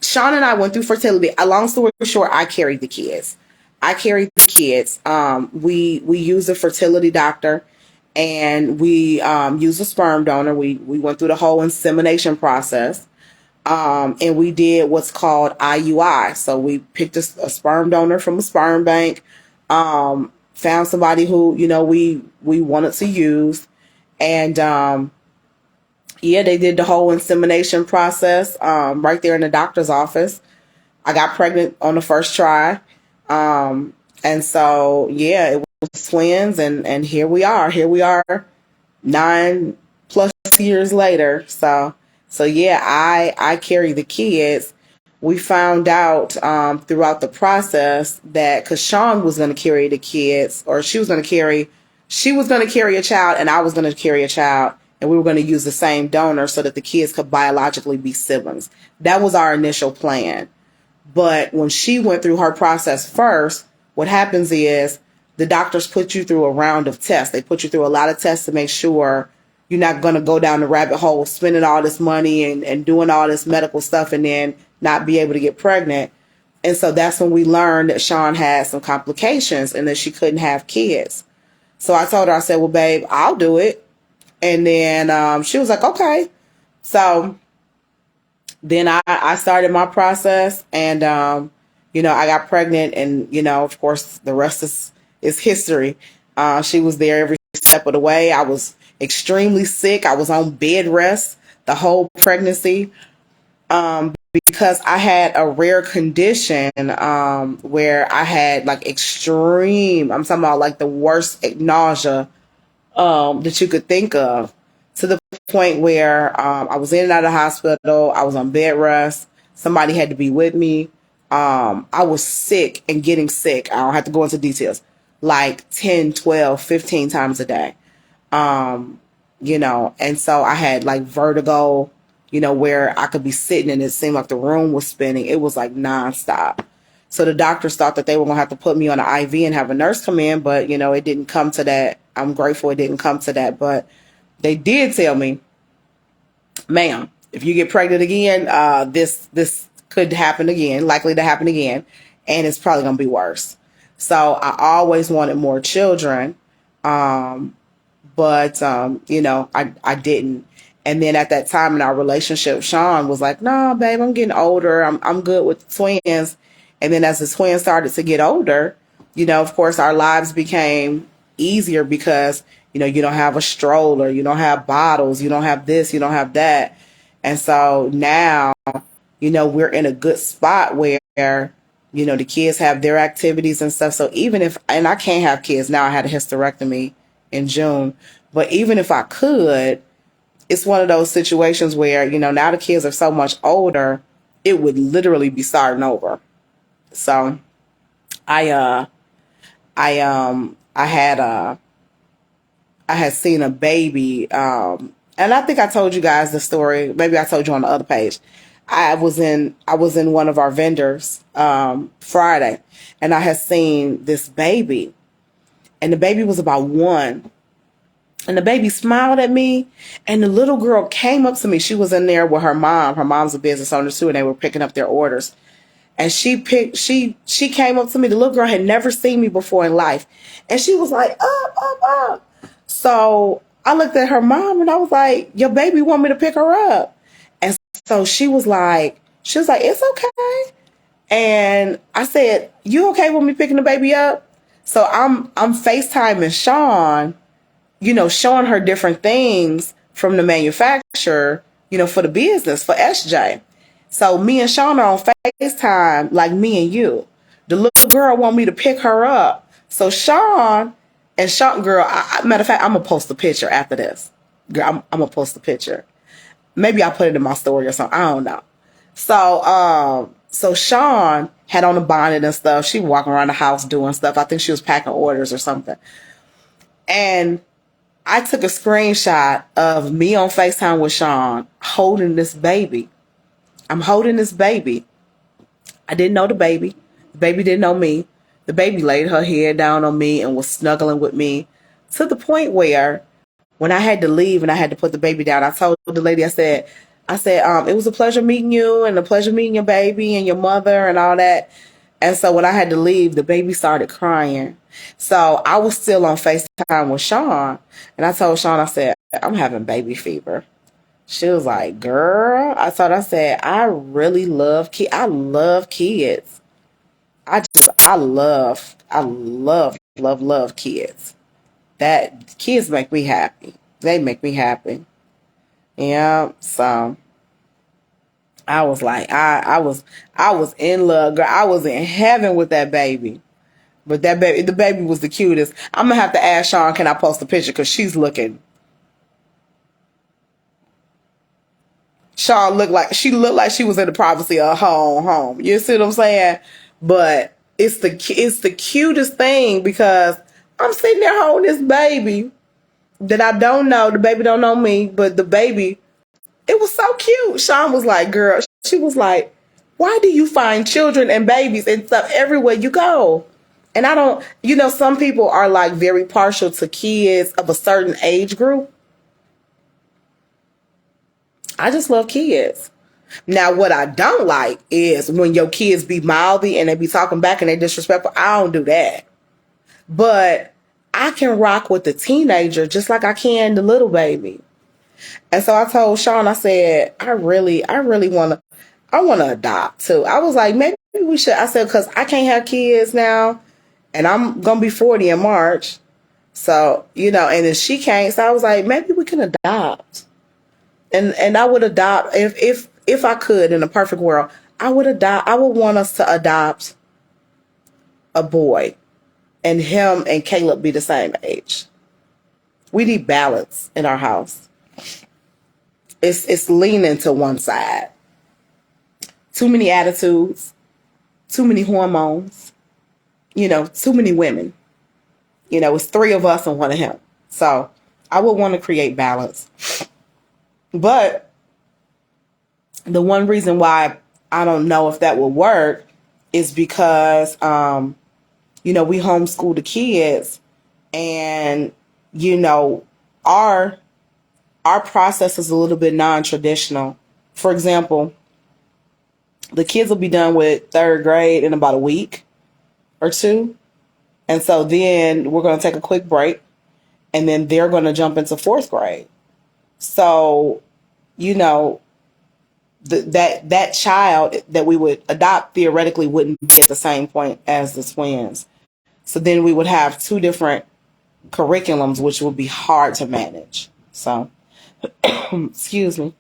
Sean and I went through fertility. Long story short, I carried the kids. We used a fertility doctor, and we used a sperm donor. We went through the whole insemination process. And we did what's called IUI. So we picked a sperm donor from a sperm bank, found somebody who, we wanted to use. And, they did the whole insemination process, right there in the doctor's office. I got pregnant on the first try. And so, it was twins, and here we are 9+ years later. So I carry the kids. We found out throughout the process that because Sean was going to carry the kids, or she was going to carry a child, and I was going to carry a child, and we were going to use the same donor so that the kids could biologically be siblings. That was our initial plan. But when she went through her process first, what happens is the doctors put you through a round of tests. They put you through a lot of tests to make sure you're not going to go down the rabbit hole, spending all this money and doing all this medical stuff and then not be able to get pregnant. And so that's when we learned that Sean had some complications and that she couldn't have kids. So I told her, I said, well, babe, I'll do it. And then she was like, okay. So then I started my process, and I got pregnant, and of course the rest is history. She was there every step of the way. I was extremely sick. I was on bed rest the whole pregnancy, because I had a rare condition, where I had like extreme, I'm talking about like the worst nausea that you could think of, to the point where I was in and out of the hospital. I was on bed rest. Somebody had to be with me. I was sick and getting sick. I don't have to go into details. Like 10, 12, 15 times a day. And so I had like vertigo, where I could be sitting and it seemed like the room was spinning. It was like nonstop. So the doctors thought that they were going to have to put me on an IV and have a nurse come in, but, it didn't come to that. I'm grateful it didn't come to that. But they did tell me, ma'am, if you get pregnant again, this could happen again, likely to happen again, and it's probably going to be worse. So I always wanted more children, but I didn't. And then at that time in our relationship, Sean was like, "No, babe, I'm getting older. I'm good with twins." And then as the twins started to get older, of course, our lives became easier because, you don't have a stroller, you don't have bottles, you don't have this, you don't have that. And so now, we're in a good spot where, the kids have their activities and stuff. So even if, and I can't have kids now, I had a hysterectomy in June, but even if I could, it's one of those situations where, now the kids are so much older, it would literally be starting over. So I had seen a baby, and I think I told you guys the story. Maybe I told you on the other page. I was in one of our vendors Friday, and I had seen this baby, and the baby was about 1. And the baby smiled at me, and the little girl came up to me. She was in there with her mom. Her mom's a business owner too, and they were picking up their orders. And she came up to me. The little girl had never seen me before in life. And she was like, up, up, up. So I looked at her mom and I was like, your baby want me to pick her up. And so she was like, it's okay. And I said, you okay with me picking the baby up? So I'm FaceTiming Sean, showing her different things from the manufacturer, for the business, for SJ. So me and Sean are on FaceTime, like me and you. The little girl want me to pick her up. So Sean, girl, matter of fact, I'm going to post a picture after this. Girl, I'm going to post a picture. Maybe I'll put it in my story or something. I don't know. So Sean had on a bonnet and stuff. She walking around the house doing stuff. I think she was packing orders or something. And I took a screenshot of me on FaceTime with Sean holding this baby. I'm holding this baby. I didn't know the baby. The baby didn't know me. The baby laid her head down on me and was snuggling with me to the point where when I had to leave and I had to put the baby down, I told the lady, I said, it was a pleasure meeting you and a pleasure meeting your baby and your mother and all that. And so when I had to leave, the baby started crying. So I was still on FaceTime with Sean. And I told Sean, I said, I'm having baby fever. She was like, girl, I said, I really love kids. I love kids. I love kids. That kids make me happy. They make me happy. Yeah. So I was like, I was in love, girl. I was in heaven with that baby. But the baby was the cutest. I'm going to have to ask Sean, can I post a picture? Because she's looking. Sean looked like she was in the privacy of her own home. You see what I'm saying? But it's the cutest thing because I'm sitting there holding this baby that I don't know. The baby don't know me, but the baby, it was so cute. Sean was like, girl, she was like, why do you find children and babies and stuff everywhere you go? And I don't, some people are like very partial to kids of a certain age group. I just love kids. Now, what I don't like is when your kids be mouthy and they be talking back and they disrespectful. I don't do that. But I can rock with the teenager just like I can the little baby. And so I told Sean, I said, I really I want to adopt too. I was like, maybe we should. I said, because I can't have kids now and I'm going to be 40 in March. So, and then she can't. So I was like, maybe we can adopt. And I would adopt if I could in a perfect world. I would adopt. I would want us to adopt a boy, and him and Caleb be the same age. We need balance in our house. It's leaning to one side. Too many attitudes, too many hormones, too many women. It's 3 of us and 1 of him. So I would want to create balance. But the one reason why I don't know if that will work is because, we homeschool the kids, and, our process is a little bit non-traditional. For example, the kids will be done with 3rd grade in about a week or 2. And so then we're going to take a quick break, and then they're going to jump into 4th grade. So, that child that we would adopt theoretically wouldn't be at the same point as the twins. So then we would have 2 different curriculums, which would be hard to manage. So, excuse me.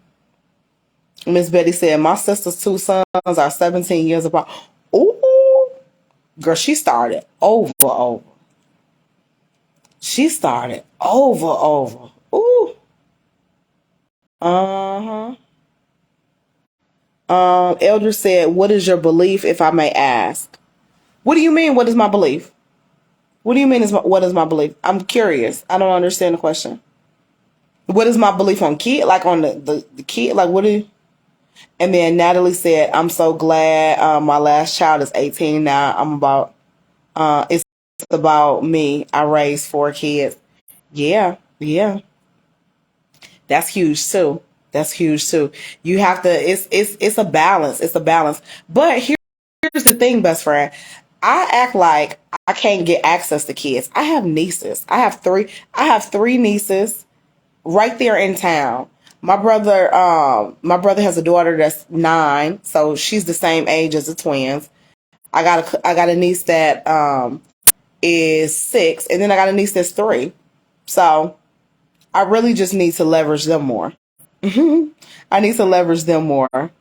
Miss Betty said, my sister's 2 sons are 17 years apart. Ooh, girl, she started over. She started over. Ooh. Uh-huh. Elder said, what is your belief, if I may ask? What do you mean, what is my belief? What do you mean, what is my belief? I'm curious. I don't understand the question. What is my belief on kid? Like on the kid? Like what do you... And then Natalie said, I'm so glad my last child is 18 now. It's about me. I raised 4 kids. Yeah. That's huge too. You have to, it's a balance. It's a balance. But here's the thing, best friend. I act like I can't get access to kids. I have nieces. I have 3 nieces right there in town. My brother has a daughter that's 9, so she's the same age as the twins. I got a niece that is 6, and then I got a niece that's 3. So I really just need to leverage them more. I need to leverage them more.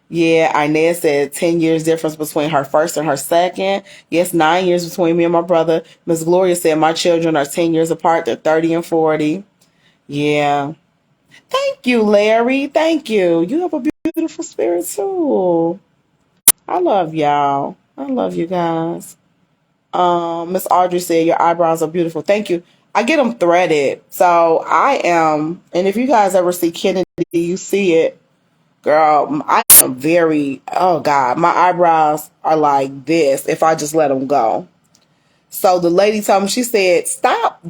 Yeah, Inez said 10 years difference between her first and her second. Yes, 9 years between me and my brother. Miss Gloria said my children are 10 years apart. They're 30 and 40. Yeah. Thank you, Larry. Thank you. You have a beautiful spirit too. I love y'all. I love you guys. Miss Audrey said your eyebrows are beautiful. Thank you. I get them threaded. So I am, and if you guys ever see Kennedy, you see it. Girl, I am oh God, my eyebrows are like this if I just let them go. So the lady told me, she said, stop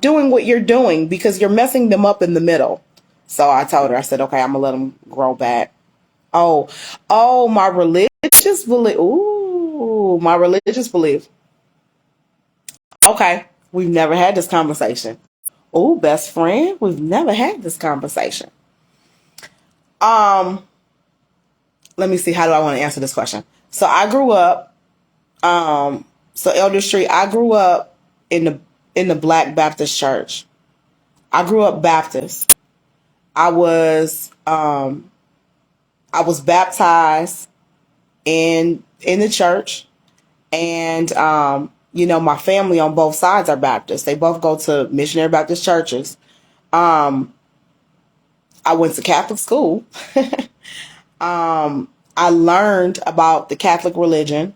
doing what you're doing because you're messing them up in the middle. So I told her, I said, okay, I'm going to let them grow back. Oh, my religious belief. Ooh, my religious belief. Okay, we've never had this conversation. Ooh, best friend, we've never had this conversation. Let me see, how do I want to answer this question? So I grew up, so Elder Street, I grew up in the Black Baptist church. I grew up Baptist. I was baptized in the church, and my family on both sides are Baptist. They both go to missionary Baptist churches. I went to Catholic school. I learned about the Catholic religion.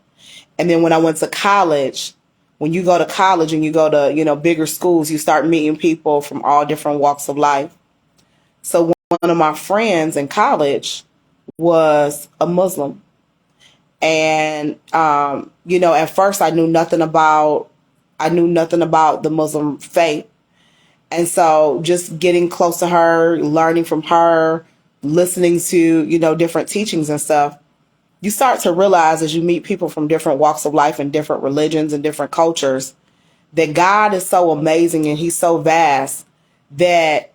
And then when I went to college, when you go to college and you go to, bigger schools, you start meeting people from all different walks of life. So one of my friends in college was a Muslim. And, at first I knew nothing about the Muslim faith. And so just getting close to her, learning from her, listening to, different teachings and stuff, you start to realize as you meet people from different walks of life and different religions and different cultures that God is so amazing and he's so vast that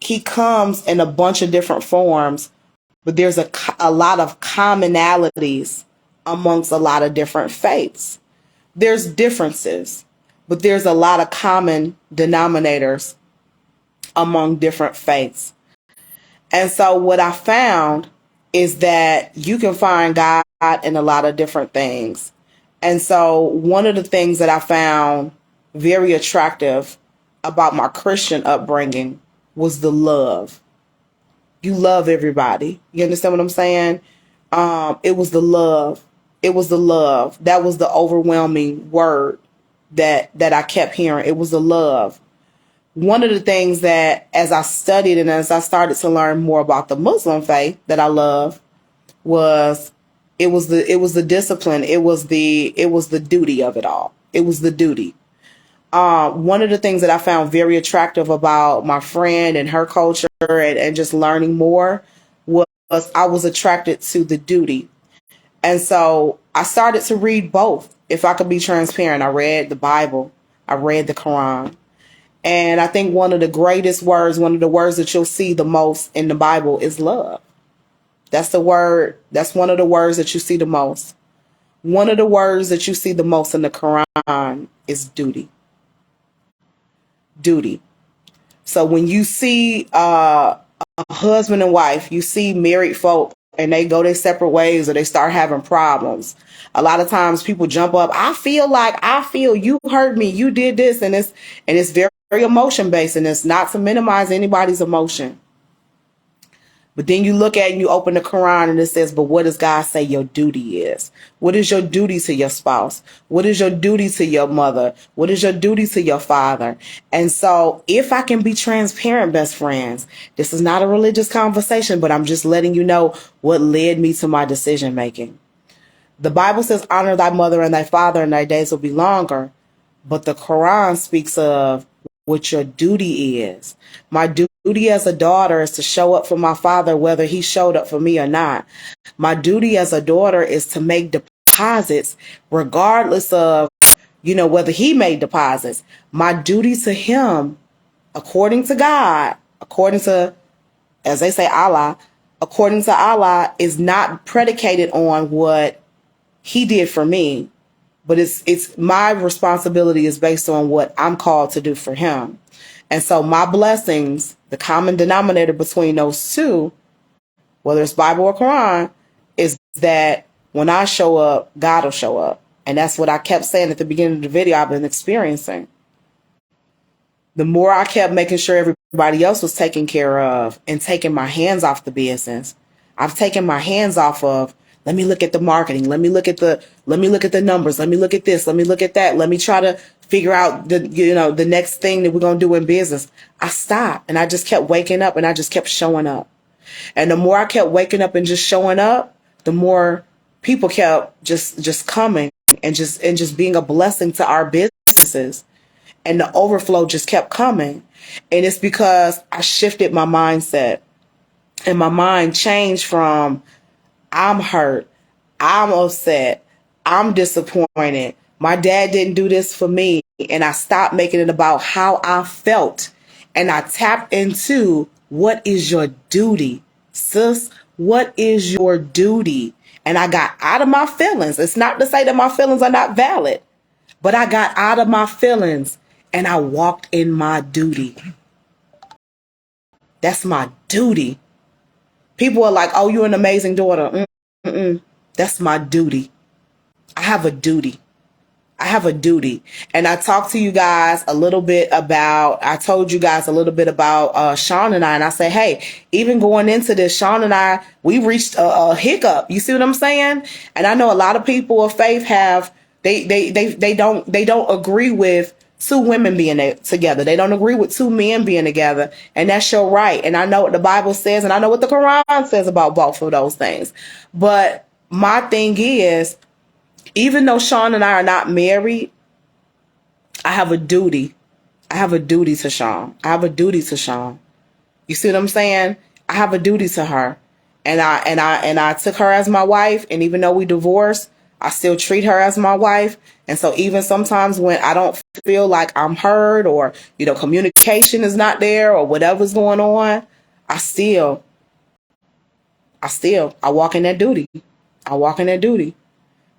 he comes in a bunch of different forms, but there's a lot of commonalities amongst a lot of different faiths. There's differences, but there's a lot of common denominators among different faiths. And so what I found is that you can find God in a lot of different things. And so one of the things that I found very attractive about my Christian upbringing was the love. You love everybody. You understand what I'm saying? It was the love. It was the love. That was the overwhelming word that I kept hearing. It was the love. One of the things that as I studied and as I started to learn more about the Muslim faith that I love was it was the discipline. It was the duty of it all. It was the duty. One of the things that I found very attractive about my friend and her culture and just learning more was I was attracted to the duty. And so I started to read both. If I could be transparent, I read the Bible, I read the Quran. And I think one of the greatest words, one of the words that you'll see the most in the Bible is love. That's the word. That's one of the words that you see the most. One of the words that you see the most in the Quran is duty. Duty. So when you see a husband and wife, you see married folk and they go their separate ways or they start having problems. A lot of times people jump up. I feel you hurt me. You did this. And it's very, very emotion based, and it's not to minimize anybody's emotion. But then you look at it and you open the Quran and it says, but what does God say your duty is? What is your duty to your spouse? What is your duty to your mother? What is your duty to your father? And so if I can be transparent, best friends, this is not a religious conversation, but I'm just letting you know what led me to my decision making. The Bible says, honor thy mother and thy father and thy days will be longer. But the Quran speaks of what your duty is. My duty as a daughter is to show up for my father, whether he showed up for me or not. My duty as a daughter is to make deposits, regardless of, whether he made deposits. My duty to him, according to God, according to, as they say, Allah, according to Allah, is not predicated on what he did for me. But it's my responsibility is based on what I'm called to do for him. And so my blessings, the common denominator between those two, whether it's Bible or Quran, is that when I show up, God will show up. And that's what I kept saying at the beginning of the video I've been experiencing. The more I kept making sure everybody else was taken care of and taking my hands off the business, I've taken my hands off of, let me look at the marketing. Let me look at the numbers. Let me look at this. Let me look at that. Let me try to figure out the next thing that we're going to do in business. I stopped and I just kept waking up and I just kept showing up. And the more I kept waking up and just showing up, the more people kept just coming and just being a blessing to our businesses. And the overflow just kept coming. And it's because I shifted my mindset and my mind changed from I'm hurt, I'm upset, I'm disappointed. My dad didn't do this for me. And I stopped making it about how I felt. And I tapped into what is your duty, sis? What is your duty? And I got out of my feelings. It's not to say that my feelings are not valid, but I got out of my feelings and I walked in my duty. That's my duty. People are like, oh, you're an amazing daughter. That's my duty. I have a duty. I have a duty. And I talked to you guys a little bit about, I told you guys a little bit about Sean and I said, hey, even going into this, Sean and I, we reached a hiccup. You see what I'm saying? And I know a lot of people of faith have, they don't agree with two women being together. They don't agree with two men being together. And that's your right. And I know what the Bible says and I know what the Quran says about both of those things. But my thing is, even though Sean and I are not married, I have a duty. I have a duty to Sean. I have a duty to Sean. You see what I'm saying? I have a duty to her. And I took her as my wife, and even though we divorced, I still treat her as my wife. And so even sometimes when I don't feel like I'm heard, or communication is not there, or whatever's going on, I still I walk in that duty. I walk in that duty.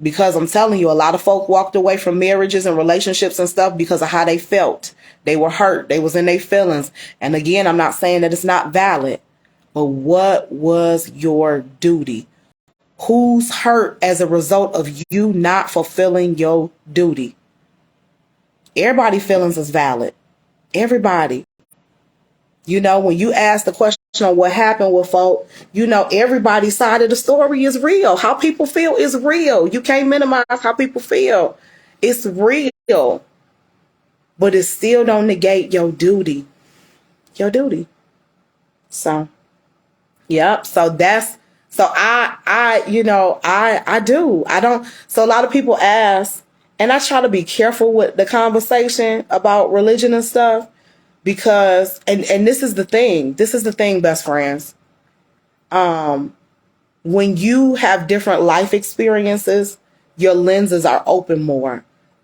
Because I'm telling you, a lot of folk walked away from marriages and relationships and stuff because of how they felt. They were hurt. They was in their feelings. And again, I'm not saying that it's not valid, but what was your duty? Who's hurt as a result of you not fulfilling your duty? Everybody's feelings is valid. Everybody. When you ask the question on what happened with folk, everybody's side of the story is real. How people feel is real. You can't minimize how people feel. It's real. But it still don't negate your duty. Your duty. So, yep. So I do. I don't. So a lot of people ask, and I try to be careful with the conversation about religion and stuff. Because, and this is the thing, best friends. When you have different life experiences, your lenses are open more.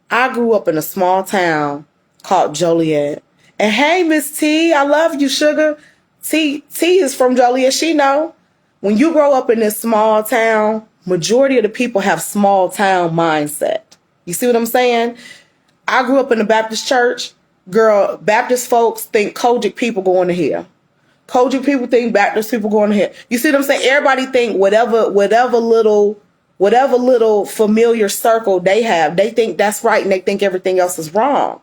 I grew up in a small town called Joliet. And hey, Miss T, I love you, sugar. T is from Joliet. She know. When you grow up in this small town, majority of the people have small town mindset. You see what I'm saying? I grew up in the Baptist church. Girl, Baptist folks think Kojic people going to hell. Kojic people think Baptist people going to hell. You see what I'm saying? Everybody think whatever little familiar circle they have, they think that's right, and they think everything else is wrong.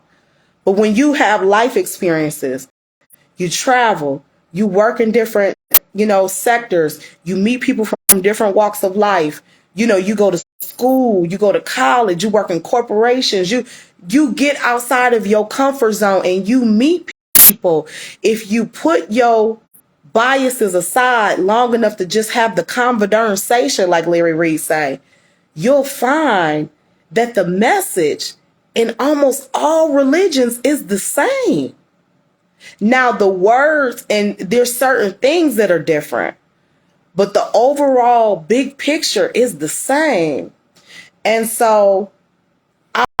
But when you have life experiences, you travel, you work in different, sectors, you meet people from different walks of life. You go to school, you go to college, you work in corporations, you get outside of your comfort zone and you meet people. If you put your biases aside long enough to just have the conversation, like Larry Reid say, you'll find that the message in almost all religions is the same. Now the words, and there's certain things that are different, but the overall big picture is the same. And so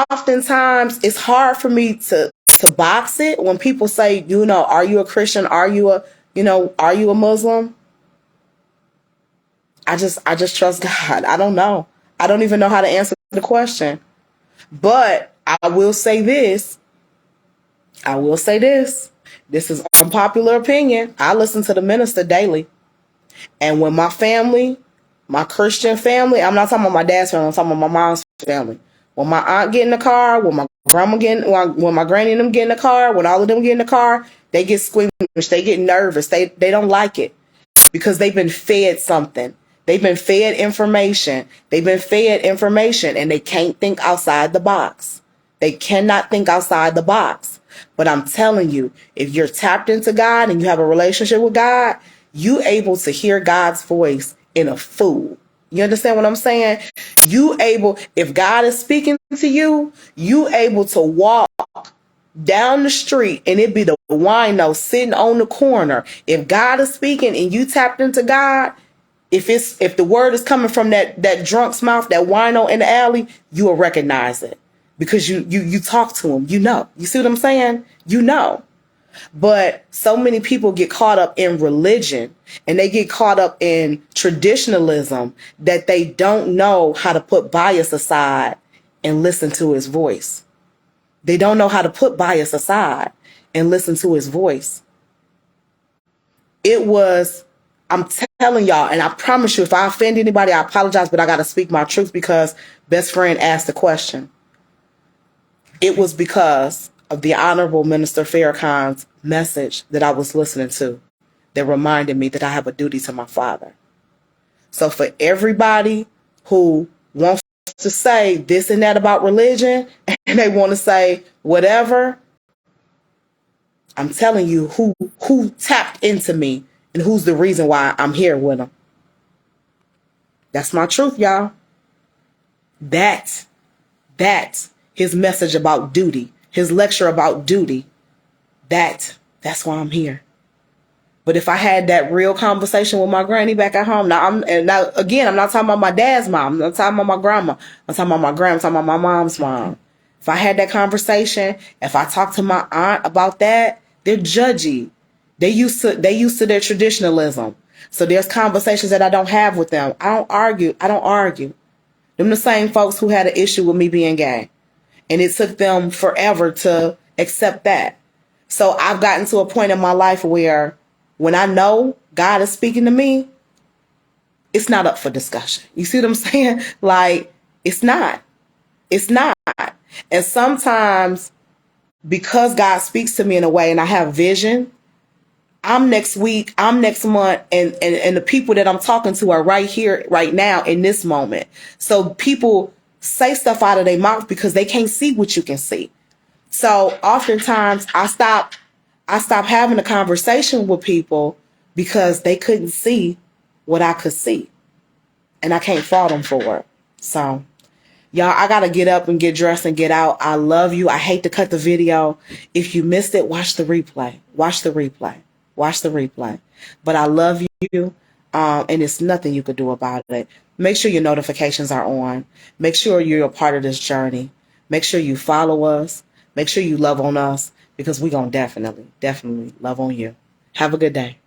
oftentimes it's hard for me to box it when people say, are you a Christian? Are you a Muslim? I just trust God. I don't know. I don't even know how to answer the question. But I will say this. This is unpopular opinion. I listen to the minister daily. And when my family, my Christian family, I'm not talking about my dad's family, I'm talking about my mom's family. When my aunt get in the car, when my grandma when my granny and them get in the car, when all of them get in the car, they get squeamish, they get nervous, they don't like it. Because they've been fed something. They've been fed information. And they can't think outside the box. They cannot think outside the box. But I'm telling you, if you're tapped into God and you have a relationship with God, you able to hear God's voice in a fool. You understand what I'm saying? If God is speaking to you, you able to walk down the street and it be the wino sitting on the corner. If God is speaking and you tapped into God, if the word is coming from that drunk's mouth, that wino in the alley, you will recognize it because you talk to him. You see what I'm saying? But so many people get caught up in religion and they get caught up in traditionalism that they don't know how to put bias aside and listen to his voice. They don't know how to put bias aside and listen to his voice. I'm telling y'all, and I promise you, if I offend anybody, I apologize, but I got to speak my truth because best friend asked the question. It was because of the Honorable Minister Farrakhan's message that I was listening to that reminded me that I have a duty to my father. So for everybody who wants to say this and that about religion and they want to say whatever, I'm telling you who tapped into me and who's the reason why I'm here with them. That's my truth, y'all. That's his message about duty, his lecture about duty. That's why I'm here. But if I had that real conversation with my granny back at home, again, I'm not talking about my dad's mom. I'm not talking about my grandma. I'm talking about my grandma. I'm talking about my mom's mom. If I had that conversation, if I talked to my aunt about that, they're judgy. They used to their traditionalism. So there's conversations that I don't have with them. I don't argue. Them the same folks who had an issue with me being gay. And it took them forever to accept that. So I've gotten to a point in my life where when I know God is speaking to me, it's not up for discussion. You see what I'm saying? Like, it's not. It's not. And sometimes because God speaks to me in a way and I have vision, I'm next week, I'm next month, and the people that I'm talking to are right here, right now, in this moment. So people say stuff out of their mouth because they can't see what you can see. So oftentimes I stop having a conversation with people because they couldn't see what I could see. And I can't fault them for it. So, y'all, I got to get up and get dressed and get out. I love you. I hate to cut the video. If you missed it, watch the replay. Watch the replay. Watch the replay. But I love you. And it's nothing you could do about it. Make sure your notifications are on. Make sure you're a part of this journey. Make sure you follow us. Make sure you love on us because we're going to definitely love on you. Have a good day.